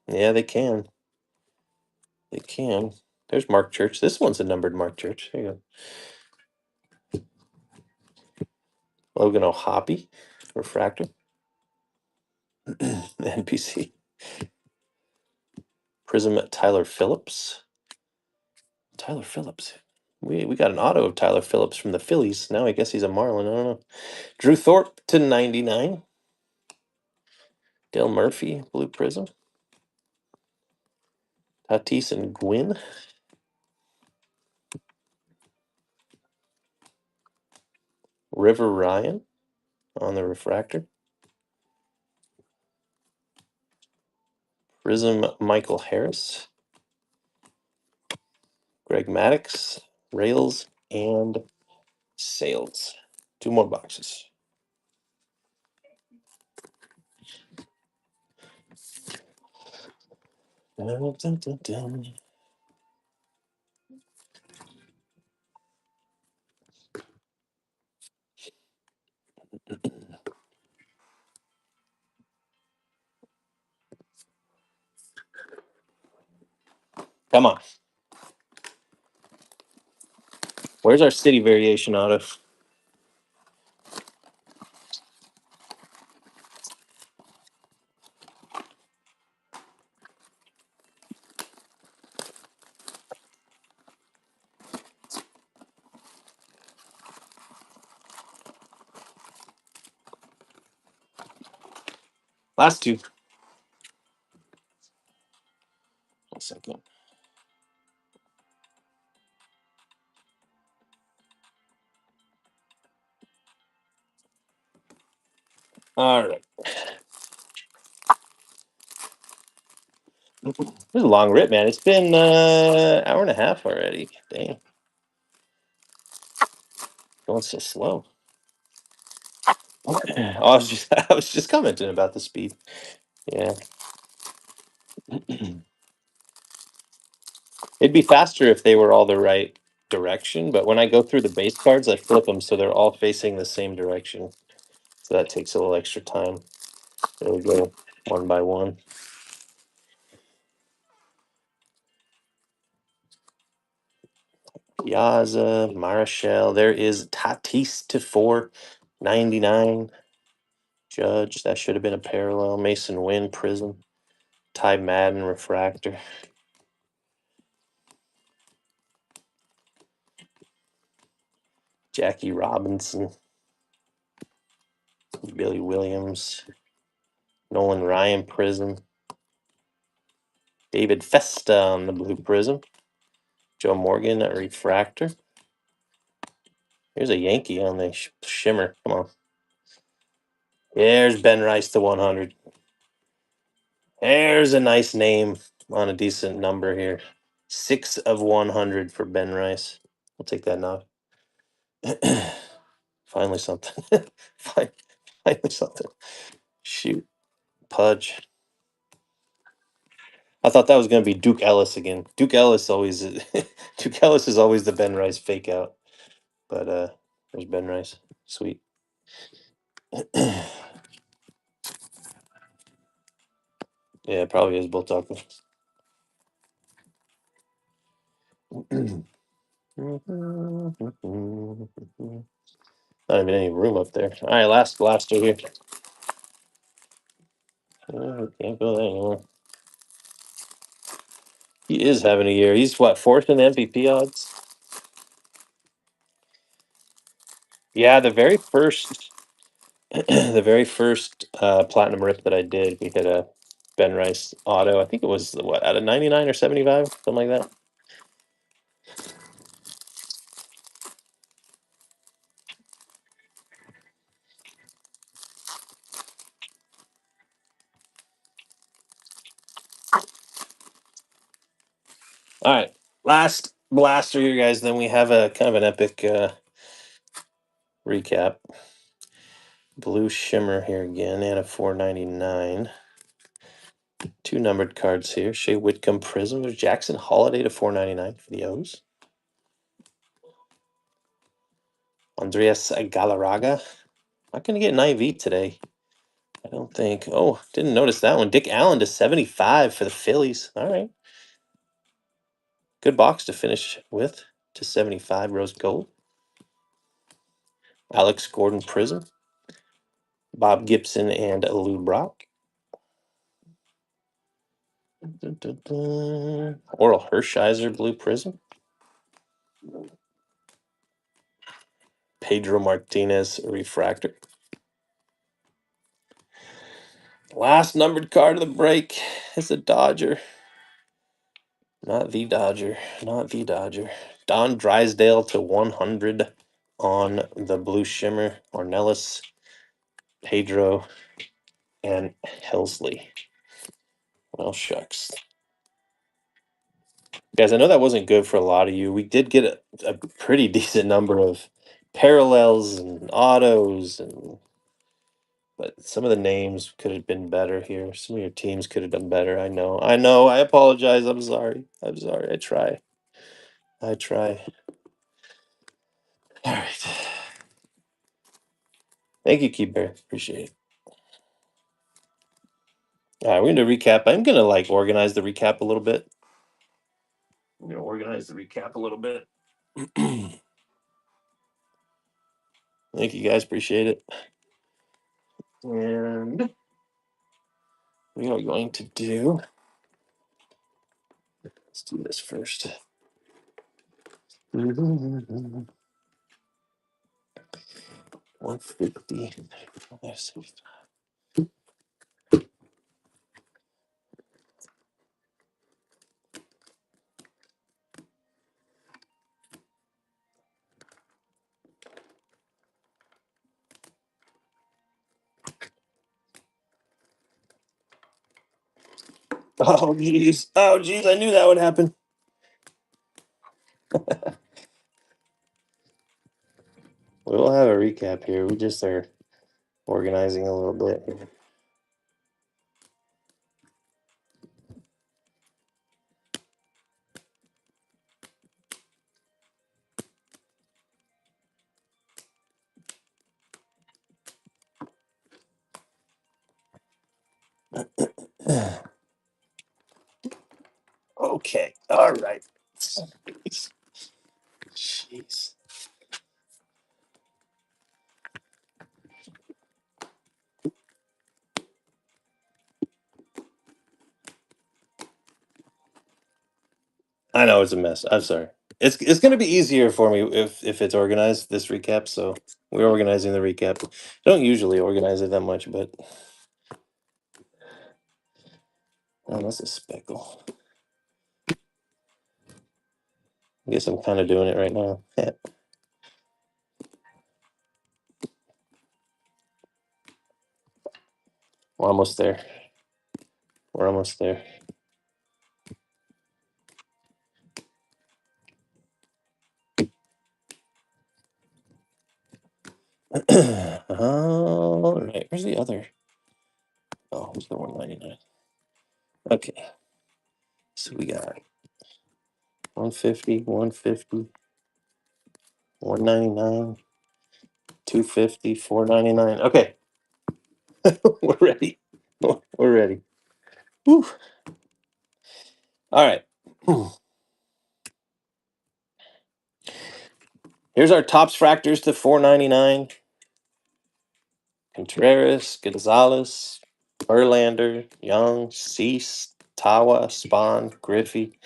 Yeah, they can. They can. There's Mark Church. This one's a numbered Mark Church. There you go. Logan O'Hoppe, refractor. NPC. Prism Tyler Phillips. Tyler Phillips. We got an auto of Tyler Phillips from the Phillies. Now I guess he's a Marlin. I don't know. Drew Thorpe to 99. Dale Murphy, blue prism. Tatis and Gwynn. River Ryan on the refractor. Prism Michael Harris. Greg Maddux, Rails, and Sales. Two more boxes. Dun, dun, dun, dun. Come on. Where's our city variation auto? Last two. 1 second. All right. This is a long rip, man. It's been hour and a half already. Dang. Going so slow. I was just commenting about the speed. Yeah. It'd be faster if they were all the right direction, but when I go through the base cards, I flip them so they're all facing the same direction. So that takes a little extra time. There we go, one by one. Yaza, Marshall. There is Tatis to 499. Judge, that should have been a parallel. Mason Wynn, Prism. Ty Madden, Refractor. Jackie Robinson. Billy Williams. Nolan Ryan, Prism. David Festa on the blue Prism. Joe Morgan, a Refractor. Here's a Yankee on the shimmer. Come on. There's Ben Rice to 100. There's a nice name on a decent number here. 6 of 100 for Ben Rice. We'll take that now. Finally something. Finally something. Shoot. Pudge. I thought that was going to be Duke Ellis again. Duke Ellis always Duke Ellis is always the Ben Rice fake out. But there's Ben Rice. Sweet. Yeah, it probably is both talking. Not even any room up there. All right, last blaster here. Can't go there anymore. He is having a year. He's what, fourth in the MVP odds? Yeah, the very first, the very first platinum rip that I did, we hit a Ben Rice auto. I think it was what, out of 99 or 75, something like that. All right, last blaster here, guys. Then we have a kind of an epic recap. Blue Shimmer here again, and a 499. Two numbered cards here. Shea Whitcomb Prism. There's Jackson Holiday to 499 for the O's. Andreas Galarraga. Not going to get an IV today, I don't think. Oh, didn't notice that one. Dick Allen to 75 for the Phillies. All right. Good box to finish with. To 75 rose gold. Alex Gordon Prism. Bob Gibson and Lou Brock. Oral Hershiser Blue Prism. Pedro Martinez Refractor. Last numbered card of the break is a Dodger. Not the Dodger. Not the Dodger. Don Drysdale to 100 on the Blue Shimmer. Ornelas, Pedro, and Helsley. Well, shucks. Guys, I know that wasn't good for a lot of you. We did get a pretty decent number of parallels and autos, but some of the names could have been better here. Some of your teams could have done better. I know. I apologize. I'm sorry. I try. All right. Thank you, Keybear. Appreciate it. All right, we're going to recap. I'm going to organize the recap a little bit. I'm going to organize the recap a little bit. Thank you, guys. Appreciate it. And we are going to do, let's do this first. 150. Oh, geez. Oh, geez. I knew that would happen. We'll have a recap here. We just are organizing a little bit here. Okay. All right. Jeez. I know it's a mess. I'm sorry. It's going to be easier for me if it's organized, this recap. So we're organizing the recap. I don't usually organize it that much, but oh, that's a speckle. I guess I'm kind of doing it right now. Yeah. We're almost there. We're almost there. All right. Where's the other? Oh, it's the 199. Okay. So we got 150, 150, 199, 250, 499. Okay. We're ready. We're ready. Whew. All right. Here's our tops fractors to 499. Contreras, Gonzalez, Verlander, Young, Cease, Tawa, Spahn, Griffey,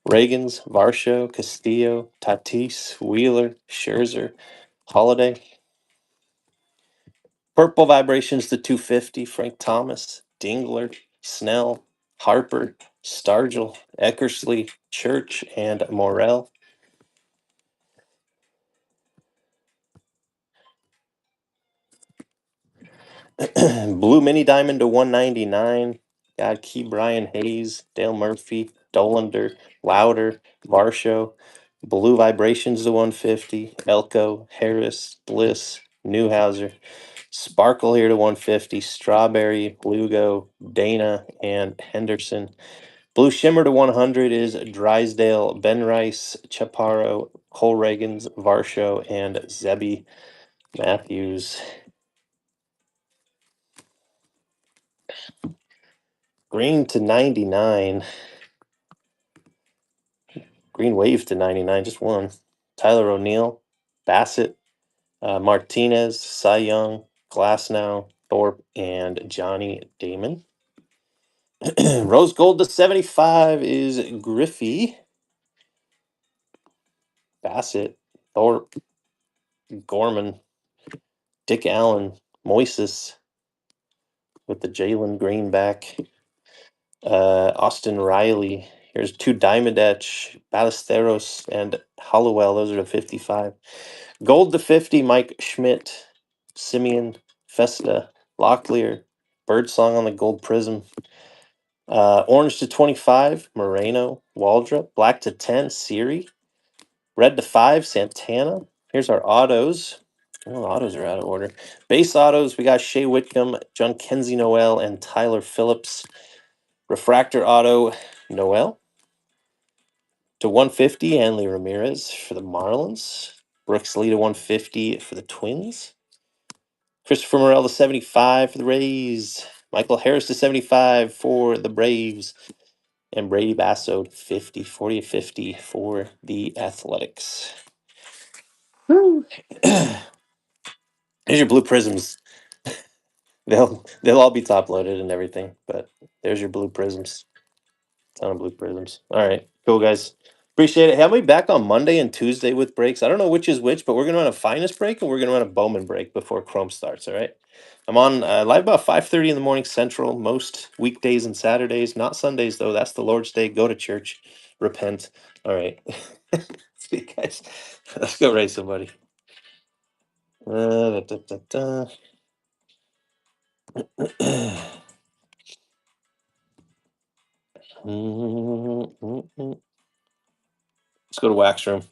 Reagans, Varsho, Castillo, Tatis, Wheeler, Scherzer, Holiday. Purple Vibrations to 250, Frank Thomas, Dingler, Snell, Harper, Stargell, Eckersley, Church, and Morel. Blue Mini Diamond to 199. Got Key Brian Hayes, Dale Murphy, Dolander, Louder, Varsho. Blue Vibrations to 150. Elko, Harris, Bliss, Newhouser. Sparkle here to 150. Strawberry, Lugo, Dana, and Henderson. Blue Shimmer to 100 is Drysdale, Ben Rice, Chaparro, Cole Reagans, Varsho, and Zebby Matthews. Green to 99. Green Wave to 99, just one. Tyler O'Neill, Bassett, Martinez, Cy Young, Glasnow, Thorpe, and Johnny Damon. Rose Gold to 75 is Griffey, Bassett, Thorpe, Gorman, Dick Allen, Moises with the Jalen Greenback, Austin Riley. Here's two Diamond Etch, Ballesteros, and Hollowell. Those are the 55. Gold to 50, Mike Schmidt, Simeon, Festa, Locklear, Birdsong on the Gold Prism. Orange to 25, Moreno, Waldrop. Black to 10, Siri. Red to 5, Santana. Here's our autos. Oh, autos are out of order. Base autos, we got Shea Whitcomb, John Kenzie Noel, and Tyler Phillips. Refractor auto, Noel. To 150, Hanley Ramirez for the Marlins. Brooks Lee to 150 for the Twins. Christopher Morel to 75 for the Rays. Michael Harris to 75 for the Braves. And Brady Basso to 50, 40 to 50 for the Athletics. Woo. Here's your blue prisms. They'll all be top loaded and everything, but there's your blue prisms. Ton of blue prisms. All right, cool guys. Appreciate it. Have me back on Monday and Tuesday with breaks. I don't know which is which, but we're gonna run a finest break and we're gonna run a Bowman break before Chrome starts. All right. I'm on live about 5:30 in the morning Central most weekdays and Saturdays, not Sundays though. That's the Lord's Day. Go to church, repent. All right. See you guys. Let's go race somebody. Da, da, da, da. Let's go to Wax Room.